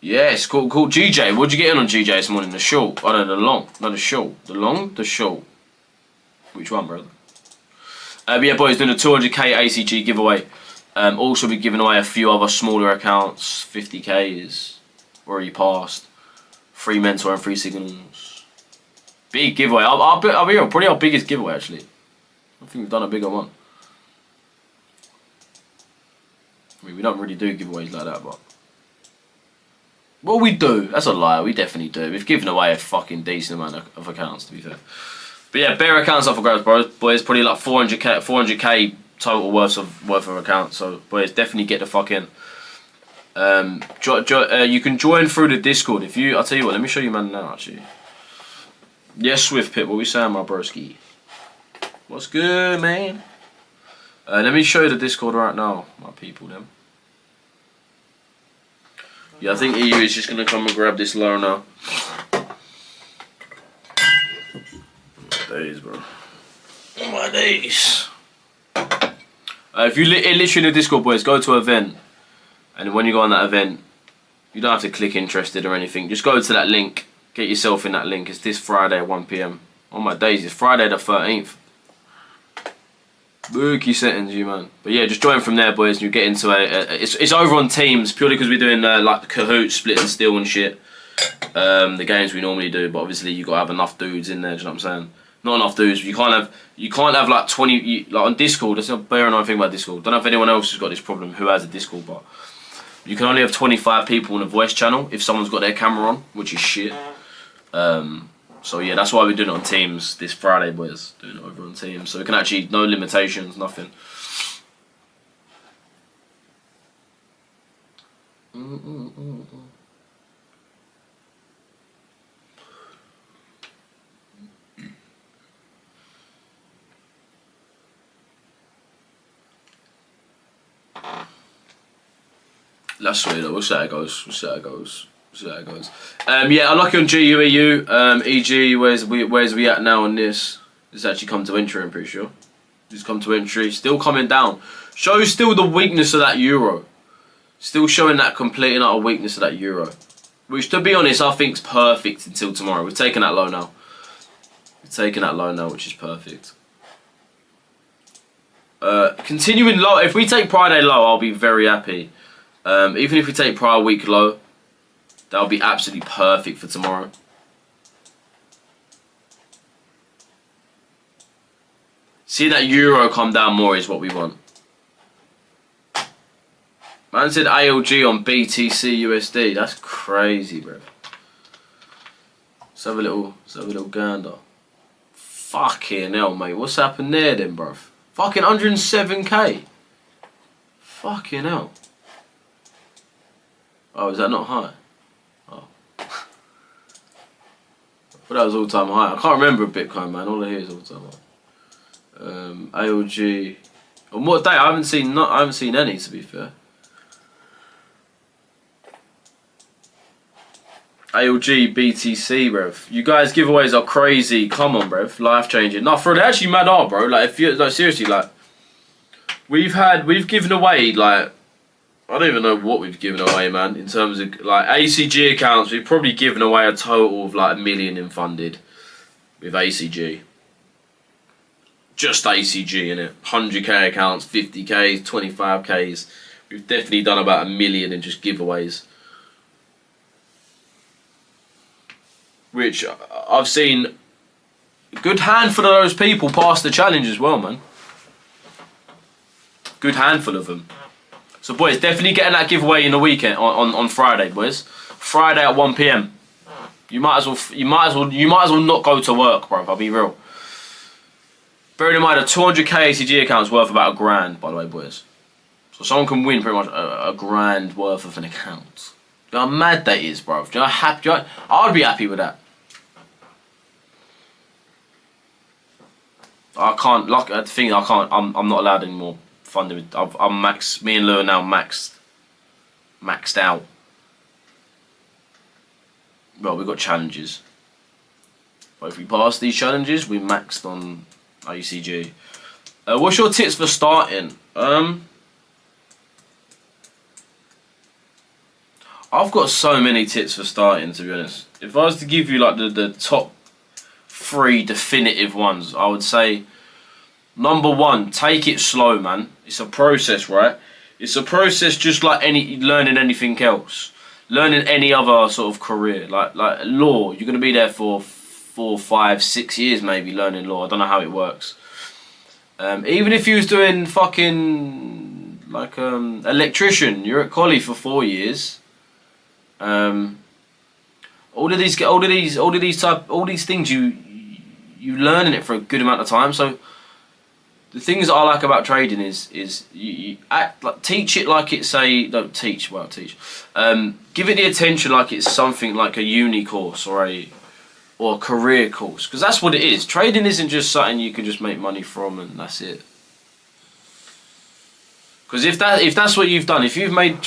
Yeah, it's called GJ. What'd you get in on GJ this morning? The short? Oh no, the long. No, the short. The long? The short. Which one, brother? Yeah, boys, doing a 200k ACG giveaway. Also, be giving away a few other smaller accounts. 50k is already passed. Free mentor and free signals. Big giveaway. I'll be real, probably our biggest giveaway actually. I think we've done a bigger one. I mean, we don't really do giveaways like that, but well, we do. That's a lie. We definitely do. We've given away a fucking decent amount of accounts, to be fair. But yeah, bear accounts up for grabs, bro. Boys, probably like 400k total worth of accounts. So boys, definitely get the fucking. You can join through the Discord if you. I'll tell you what. Let me show you, man. Now actually. Yes, Swift Pit. What we saying, my broski? What's good, man? Let me show you the Discord right now, my people. Them. Yeah, I think EU is just gonna come and grab this low now. Days, bro. Oh my days. If you literally in the Discord, boys, go to event, and when you go on that event, you don't have to click interested or anything. Just go to that link, get yourself in that link. It's this Friday at 1 PM. Oh my days, it's Friday the 13th. Bookie settings, you man. But yeah, just join from there, boys, and you get into it's over on Teams purely because we're doing like Kahoot, split and steal and shit. The games we normally do, but obviously you gotta have enough dudes in there. Do you know what I'm saying? Not enough dudes. You can't have like 20 like on Discord. That's not bear another thing about Discord. Don't know if anyone else has got this problem who has a Discord, but you can only have 25 people in a voice channel if someone's got their camera on, which is shit. So yeah, that's why we're doing it on Teams this Friday, boys. Doing it over on Teams, so we can actually no limitations, nothing. That's sweet though. We'll see how it goes. We'll see how it goes. Yeah, unlucky on GUEU. EG, where's we at now on this? It's actually come to entry, I'm pretty sure. It's come to entry. Still coming down. Shows still the weakness of that euro. Still showing that complete and utter weakness of that euro. Which, to be honest, I think's perfect until tomorrow. We've taken that low now. Which is perfect. Continuing low. If we take Friday low, I'll be very happy. Even if we take prior week low, that'll be absolutely perfect for tomorrow. See that euro come down more is what we want. Man said ALG on BTC USD. That's crazy, bro. Let's have a little gander. Fucking hell, mate. What's happened there then, bro? Fucking 107k. Fucking hell. Oh, is that not high? Oh. But that was all time high. I can't remember a Bitcoin, man. All I hear is all time high. ALG. On what day? I haven't seen any, to be fair. ALG, BTC, bruv. You guys giveaways are crazy. Come on, bruv. Life changing. No, for they actually mad are, bro. Like, if you like, seriously, like, we've given away, like, I don't even know what we've given away, man. In terms of like ACG accounts, we've probably given away a total of like 1 million in funded with ACG. Just ACG, innit? 100k accounts, 50ks, 25ks. We've definitely done about 1 million in just giveaways. Which I've seen a good handful of those people pass the challenge as well, man. Good handful of them. So boys, definitely getting that giveaway in the weekend on Friday, boys. Friday at 1 PM. You might as well not go to work, bro. I'll be real. Bearing in mind a 200k ACG account is worth about £1,000, by the way, boys. So someone can win pretty much a grand worth of an account. Do you know how mad that is, bro? Do you know how happy? I'd be happy with that. I can't. Like the thing, I can't. I'm not allowed anymore funding. I'm max. Me and Lou are now maxed out. Well, we've got challenges. But if we pass these challenges, we maxed on ACG. What's your tips for starting? I've got so many tips for starting, to be honest. If I was to give you like the top 3 definitive ones, I would say number 1, take it slow, man. It's a process, right? It's a process just like learning anything else. Learning any other sort of career. Like law, you're going to be there for 4, 5, 6 years maybe learning law. I don't know how it works. Even if you was doing fucking like electrician, you're at college for 4 years. All these things you learn in it for a good amount of time. So the things that I like about trading is you act like, teach it like it's give it the attention like it's something like a uni course or a career course, because that's what it is. Trading isn't just something you can just make money from and that's it. Because if that's what you've done, if you've made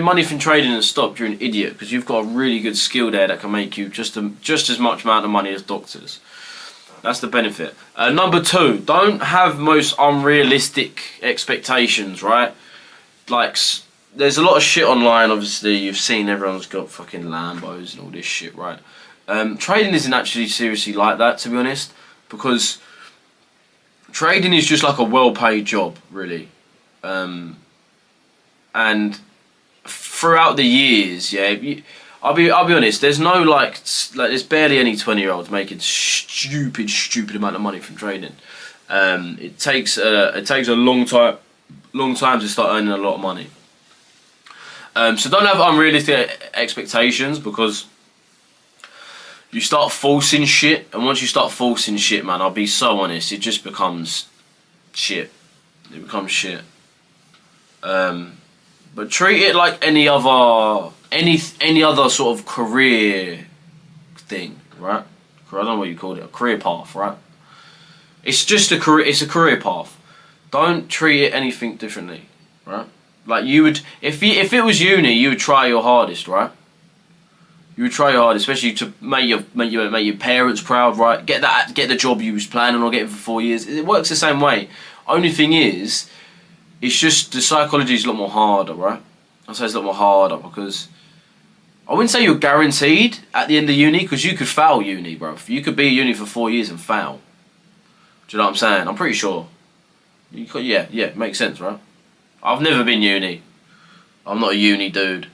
money from trading and stopped, you're an idiot, because you've got a really good skill there that can make you just as much amount of money as doctors. That's the benefit. Number 2, don't have most unrealistic expectations, right? Like, there's a lot of shit online, obviously. You've seen everyone's got fucking Lambos and all this shit, right? Trading isn't actually seriously like that, to be honest, because trading is just like a well-paid job, really. And throughout the years, yeah, I'll be honest. There's no like there's barely any 20-year-olds making stupid amount of money from trading. It takes a long time to start earning a lot of money. So don't have unrealistic expectations, because you start forcing shit, and once you start forcing shit, man, I'll be so honest, it just becomes shit. It becomes shit. But treat it like any other sort of career thing, right? I don't know what you called it, a career path, right? It's just a career. It's a career path. Don't treat it anything differently, right? Like you would, if it was uni, you would try your hardest, right? You would try your hardest, especially to make your parents proud, right? Get the job you was planning on getting for 4 years. It works the same way. Only thing is, it's just the psychology is a lot more harder, right? I'd say it's a lot more harder, because I wouldn't say you're guaranteed at the end of uni, because you could fail uni, bro. You could be at uni for 4 years and fail. Do you know what I'm saying? I'm pretty sure. Yeah, makes sense, right? I've never been uni. I'm not a uni dude.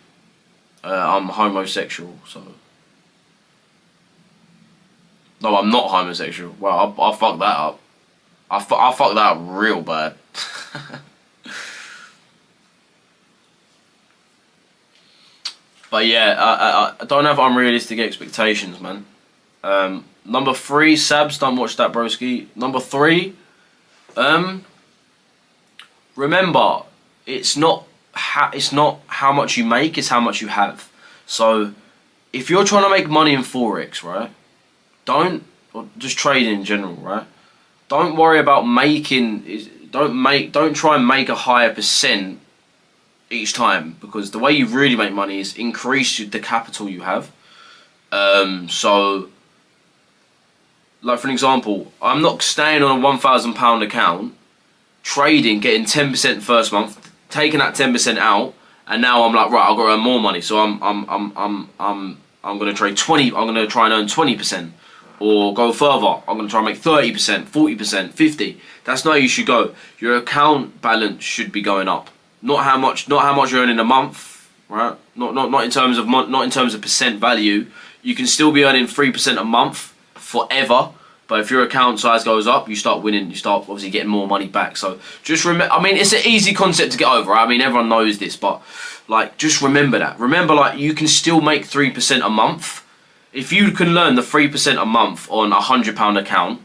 I'm homosexual, so. No, I'm not homosexual. Well, I fucked that up. I fucked that up real bad. But yeah, I don't have unrealistic expectations, man. Number 3, Sabs, don't watch that, broski. Number 3, remember, it's not how much you make, it's how much you have. So, if you're trying to make money in Forex, right, or just trading in general, right, don't worry about don't try and make a higher percent each time, because the way you really make money is increase the capital you have. So, like for an example, I'm not staying on a £1,000 account, trading, getting 10% first month, taking that 10% out, and now I'm like, right, I've got to earn more money. So I'm gonna trade 20. I'm gonna try and earn 20%, or go further. I'm gonna try and make 30%, 40%, 50%. That's not how you should go. Your account balance should be going up. Not how much you're earning a month, right? Not in terms of percent value. You can still be earning 3% a month forever, but if your account size goes up, you start winning. You start obviously getting more money back. So just remember. I mean, it's an easy concept to get over. Right? I mean, everyone knows this, but like, just remember that. Remember, like, you can still make 3% a month. If you can learn the 3% a month on a £100 account,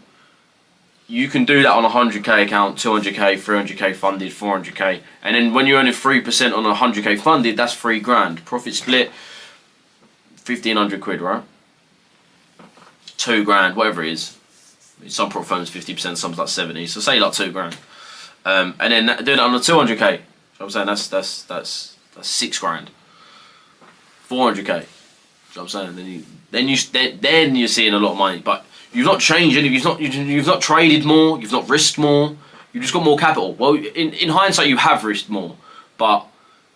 you can do that on a 100k account, 200k, 300k funded, 400k, and then when you're earning 3% on a 100k funded, that's £3,000. Profit split, 1,500 quid, right? £2,000, whatever it is. Some prop firms 50%, some's like 70, so say like £2,000. And then doing it on a 200k. You know what I'm saying? That's £6,000. 400k. You know what I'm saying? Then you're seeing a lot of money, but you've not changed any. You've not traded more. You've not risked more. You've just got more capital. Well, in hindsight, you have risked more, but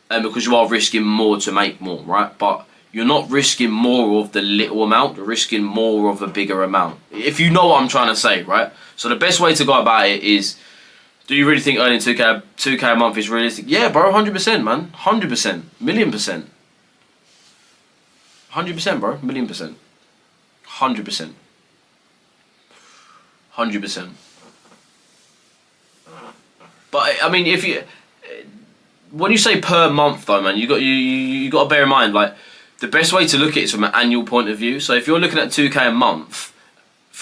because you are risking more to make more, right? But you're not risking more of the little amount. You're risking more of a bigger amount. If you know what I'm trying to say, right? So the best way to go about it is, do you really think earning 2k a month is realistic? Yeah, bro, 100%, man, 100%, million%. 100%, bro, million%. 100%. 100%. But I mean, when you say per month though, man, you got to bear in mind, like, the best way to look at it is from an annual point of view. So if you're looking at 2k a month,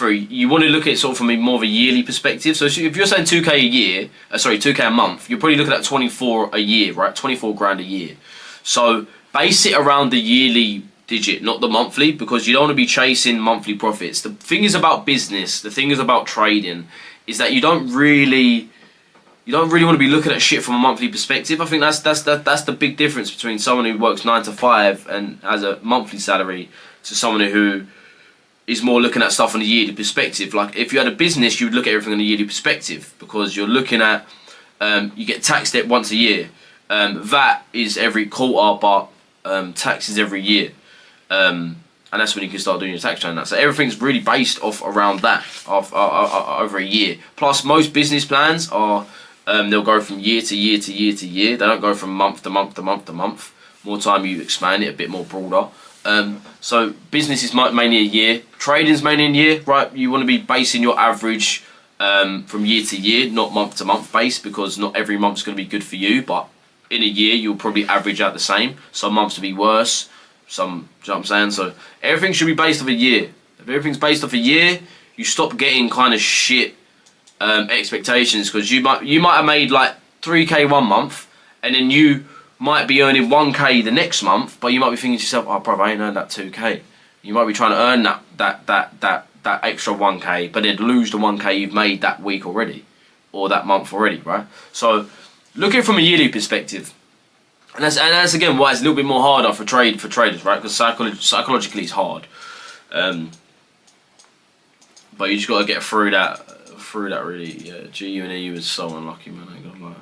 you want to look at it sort of from more of a yearly perspective. So if you're saying 2k a year, 2k a month, you're probably looking at 24 a year, right? 24 grand a year. So base it around the yearly digit, not the monthly, because you don't want to be chasing monthly profits. The thing is about business, the thing is about trading, is that you don't really want to be looking at shit from a monthly perspective. I think that's the big difference between someone who works 9 to 5 and has a monthly salary to someone who is more looking at stuff on a yearly perspective. Like, if you had a business, you would look at everything on a yearly perspective, because you're looking at you get taxed it once a year. VAT is every quarter, but tax is every year. And that's when you can start doing your tax return. So everything's really based off around that, over a year. Plus, most business plans are they'll go from year to year to year to year. They don't go from month to month to month to month. More time you expand it, a bit more broader. So business is mainly a year. Trading's mainly a year, right? You want to be basing your average from year to year, not month to month base, because not every month's going to be good for you. But in a year, you'll probably average out the same. Some months will be worse. Some, you know what I'm saying? So everything should be based off a year. If everything's based off a year, you stop getting kind of shit expectations, because you might have made like 3k one month, and then you might be earning 1k the next month, but you might be thinking to yourself, oh bro, I ain't earned that 2k. You might be trying to earn that extra 1k, but then lose the 1k you've made that week already, or that month already, right? So look at it from a yearly perspective. And that's again why it's a little bit more harder for traders, right? Because psychologically it's hard, but you just got to get through that really. Yeah, GU and EU is so unlucky, man. I ain't gonna lie,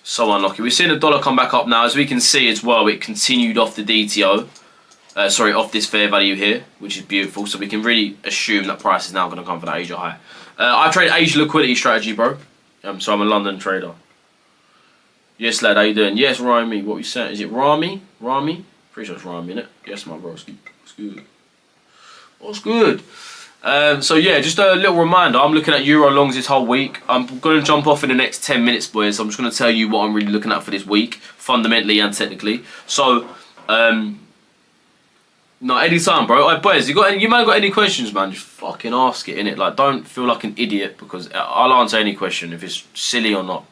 so unlucky. We're seeing the dollar come back up now, as we can see as well. It continued off the DTO, off this fair value here, which is beautiful. So we can really assume that price is now going to come for that Asia high. I trade Asia liquidity strategy, bro. So I'm a London trader. Yes, lad, how you doing? Yes, Rami. What we saying? Is it Rami? Rami? Pretty sure it's Rami, innit? Yes, my bro. What's good? What's good? So yeah, just a little reminder. I'm looking at Euro longs this whole week. I'm going to jump off in the next 10 minutes, boys. I'm just going to tell you what I'm really looking at for this week, fundamentally and technically. So, no, anytime, bro. Alright, boys, you man got any questions, man? Just fucking ask it, innit? Like, don't feel like an idiot because I'll answer any question if it's silly or not.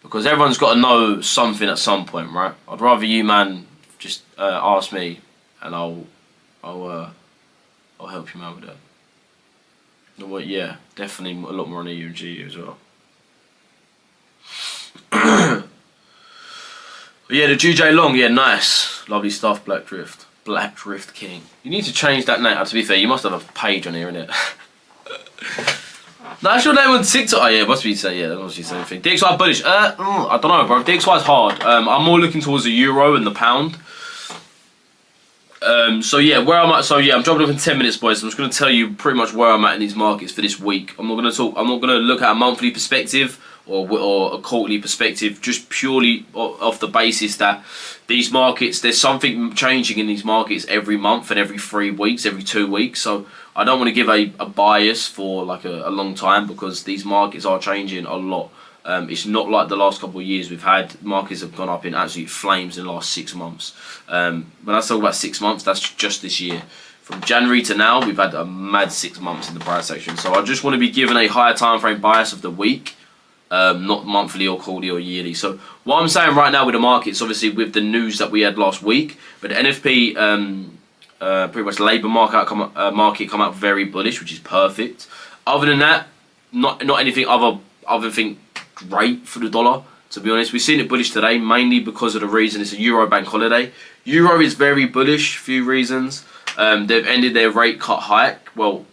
Because everyone's got to know something at some point, right? I'd rather you, man, just ask me, and I'll help you out with that. Well, yeah, definitely a lot more on EU and GU as well. But yeah, the GJ Long, yeah, nice. Lovely stuff, Black Drift. Black Drift King. You need to change that name. To be fair, you must have a page on here, innit? No, that's your name on TikTok. Oh, yeah, it must be, yeah, that must be the same thing. DXY bullish. I don't know, bro. DXY is hard. I'm more looking towards the euro and the pound. So yeah, where I'm at. So yeah, I'm jumping off in 10 minutes, boys. I'm just going to tell you pretty much where I'm at in these markets for this week. I'm not going to look at a monthly perspective or a quarterly perspective, just purely off the basis that these markets, there's something changing in these markets every month and every 3 weeks, every 2 weeks. So I don't want to give a bias for like a long time because these markets are changing a lot. It's not like the last couple of years we've had. Markets have gone up in absolute flames in the last 6 months. When I talk about 6 months, that's just this year. From January to now, we've had a mad 6 months in the price section. So I just want to be given a higher time frame bias of the week, not monthly or quarterly or yearly. So what I'm saying right now with the markets, obviously with the news that we had last week, but the NFP, pretty much Labour market come out very bullish, which is perfect. Other than that, not anything other thing great for the dollar, to be honest. We've seen it bullish today mainly because of the reason it's a Euro bank holiday. Euro is very bullish, few reasons. They've ended their rate cut hike. Well,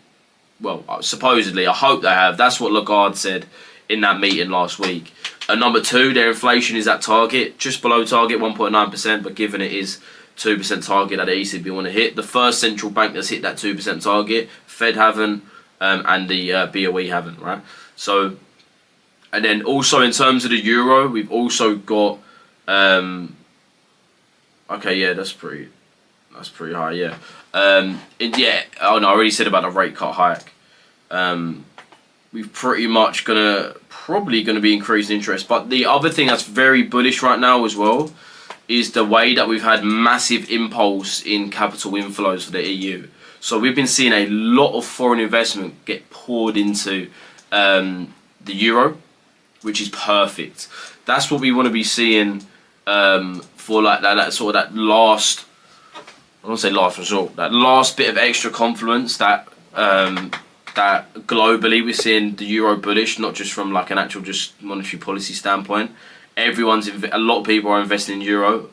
supposedly, I hope they have. That's what Lagarde said in that meeting last week. Number two, their inflation is at target, just below target, 1.9%, but given it is 2% target that the ECB want to hit. The first central bank that's hit that 2% target, Fed haven't, and the BOE haven't, right? So, and then also in terms of the euro, we've also got, okay, yeah, that's pretty high, yeah. Yeah, oh no, I already said about the rate cut hike. We've pretty much probably gonna be increasing interest. But the other thing that's very bullish right now as well is the way that we've had massive impulse in capital inflows for the EU. So we've been seeing a lot of foreign investment get poured into the euro, which is perfect. That's what we want to be seeing for like that sort of that last, I don't want to say last resort, that last bit of extra confluence that that globally we're seeing the euro bullish, not just from like an actual just monetary policy standpoint. A lot of people are investing in euro,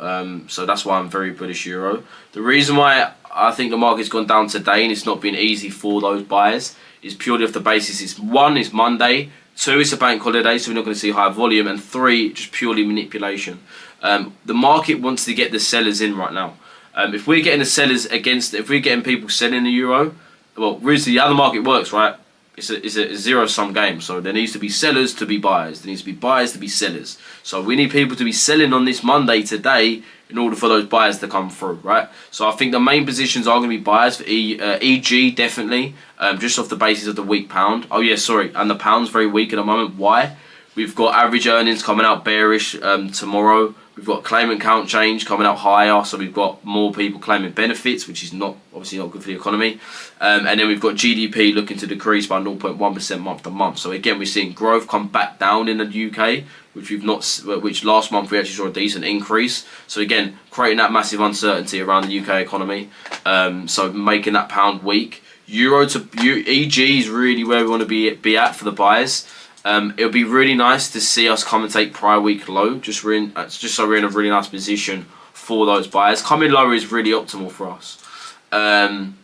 so that's why I'm very bullish euro. The reason why I think the market's gone down today and it's not been easy for those buyers is purely off the basis is one, it's Monday, two, it's a bank holiday, so we're not going to see high volume, and three, just purely manipulation. The market wants to get the sellers in right now. If we're getting the sellers if we're getting people selling the euro, well, really how the market works, right? It's a zero-sum game. So there needs to be sellers to be buyers. There needs to be buyers to be sellers. So we need people to be selling on this Monday today in order for those buyers to come through, right? So I think the main positions are going to be buyers for EG, definitely, just off the basis of the weak pound. Oh, yeah, sorry. And the pound's very weak at the moment. Why? We've got average earnings coming out bearish tomorrow. We've got claimant count change coming out higher, so we've got more people claiming benefits, which is obviously not good for the economy. And then we've got GDP looking to decrease by 0.1% month to month. So again, we're seeing growth come back down in the UK, which last month we actually saw a decent increase. So again, creating that massive uncertainty around the UK economy, so making that pound weak. Euro to EG is really where we want to be at for the buyers. It'll be really nice to see us come and take prior week low, just so we're in a really nice position for those buyers. Coming lower is really optimal for us. And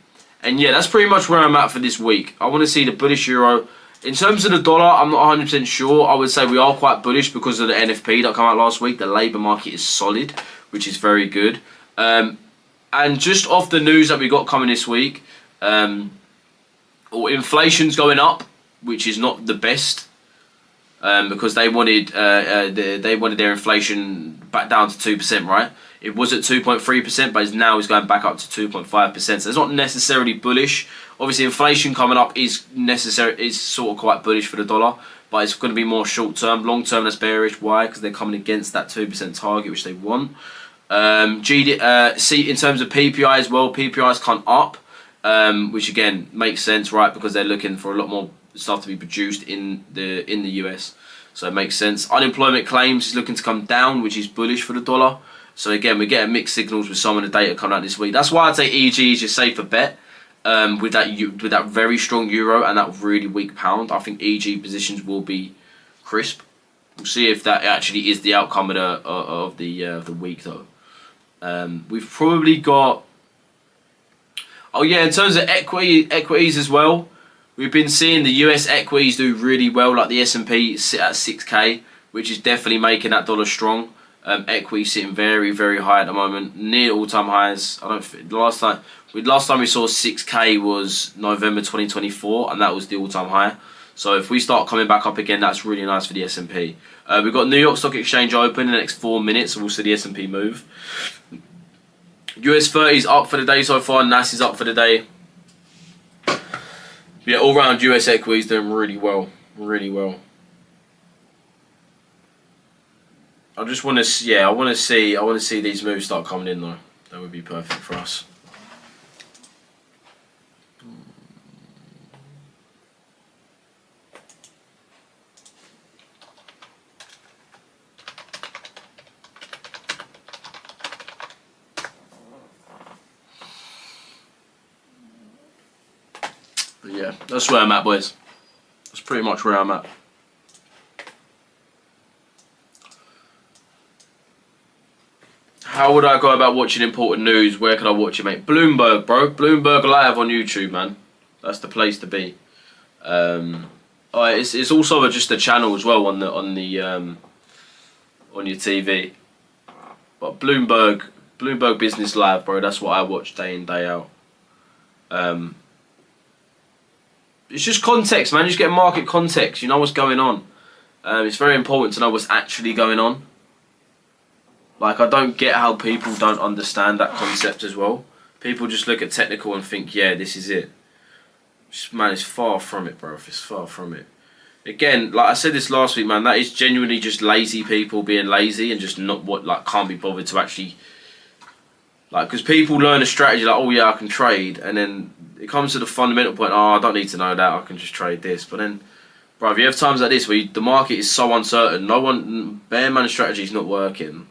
yeah, that's pretty much where I'm at for this week. I want to see the bullish euro. In terms of the dollar, I'm not 100% sure. I would say we are quite bullish because of the NFP that came out last week. The labour market is solid, which is very good. And just off the news that we got coming this week, inflation's going up, which is not the best. Because they wanted their inflation back down to 2%, right? It was at 2.3%, but now is going back up to 2.5%. So it's not necessarily bullish. Obviously, inflation coming up is sort of quite bullish for the dollar, but it's going to be more short term. Long term, that's bearish. Why? Because they're coming against that 2% target, which they want. In terms of PPI as well, PPI's come up, which again makes sense, right? Because they're looking for a lot more stuff to be produced in the US, so it makes sense. Unemployment claims is looking to come down, which is bullish for the dollar. So again, we're getting mixed signals with some of the data coming out this week. That's why I'd say EG is your safer bet. With that very strong euro and that really weak pound, I think EG positions will be crisp. We'll see if that actually is the outcome of the week though. We've probably got. Oh yeah, in terms of equities as well, we've been seeing the US equities do really well. Like the S&P sit at 6K, which is definitely making that dollar strong. Equity sitting very, very high at the moment, near all-time highs. I don't think last time we saw 6K was November 2024, and that was the all-time high. So if we start coming back up again, that's really nice for the S&P. We've got New York Stock Exchange open in the next 4 minutes, so we'll see the S&P move. US 30's up for the day so far, NAS is up for the day. Yeah, all round US equities doing really well, really well. I just want to, I want to see these moves start coming in though. That would be perfect for us. But yeah, that's where I'm at, boys. That's pretty much where I'm at. How would I go about watching important news? Where can I watch it, mate? Bloomberg, bro. Bloomberg Live on YouTube, man. That's the place to be. It's also just a channel as well on your TV. But Bloomberg Business Live, bro. That's what I watch day in, day out. It's just context, man. You just get market context. You know what's going on. It's very important to know what's actually going on. Like, I don't get how people don't understand that concept as well. People just look at technical and think, yeah, this is it. Man, it's far from it, bro. It's far from it. Again, like I said this last week, man, that is genuinely just lazy people being lazy and just can't be bothered to actually... Like, because people learn a strategy like, oh yeah, I can trade. And then it comes to the fundamental point, oh, I don't need to know that. I can just trade this. But then, bro, if you have times like this where the market is so uncertain, bear man strategy is not working.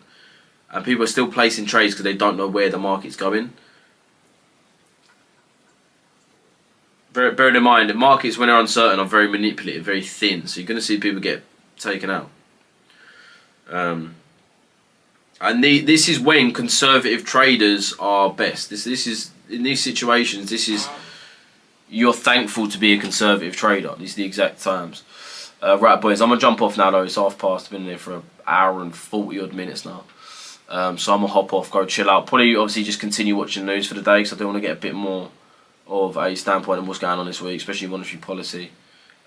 And people are still placing trades because they don't know where the market's going. Bearing in mind, the markets, when they're uncertain, are very manipulative, very thin. So you're going to see people get taken out. And this is when conservative traders are best. This is in these situations. You're thankful to be a conservative trader. These are the exact times. Right, boys. I'm gonna jump off now though. It's half past. I've been there for an hour and 40 odd minutes now. So I'm gonna hop off, go chill out. Probably obviously just continue watching the news for the day because I do want to get a bit more of a standpoint on what's going on this week, especially monetary policy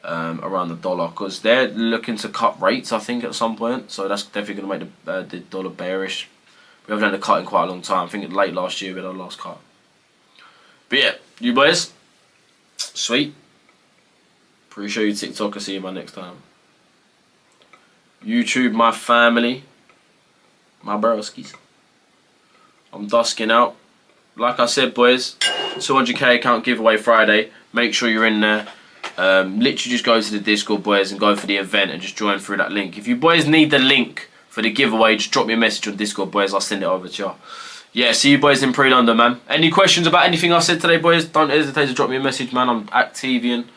around the dollar, because they're looking to cut rates, I think, at some point. So that's definitely going to make the dollar bearish. We haven't had a cut in quite a long time. I think late last year we had our last cut. But yeah, you boys, sweet. Appreciate you, TikTok. I'll see you, man, next time. YouTube, my family, my broskies. I'm dusking out. Like I said, boys, 200k account giveaway Friday. Make sure you're in there. Literally just go to the Discord, boys, and go for the event and just join through that link. If you boys need the link for the giveaway, just drop me a message on Discord, boys. I'll send it over to you. Yeah, see you boys in pre-London, man. Any questions about anything I said today, boys? Don't hesitate to drop me a message, man. I'm at TVN.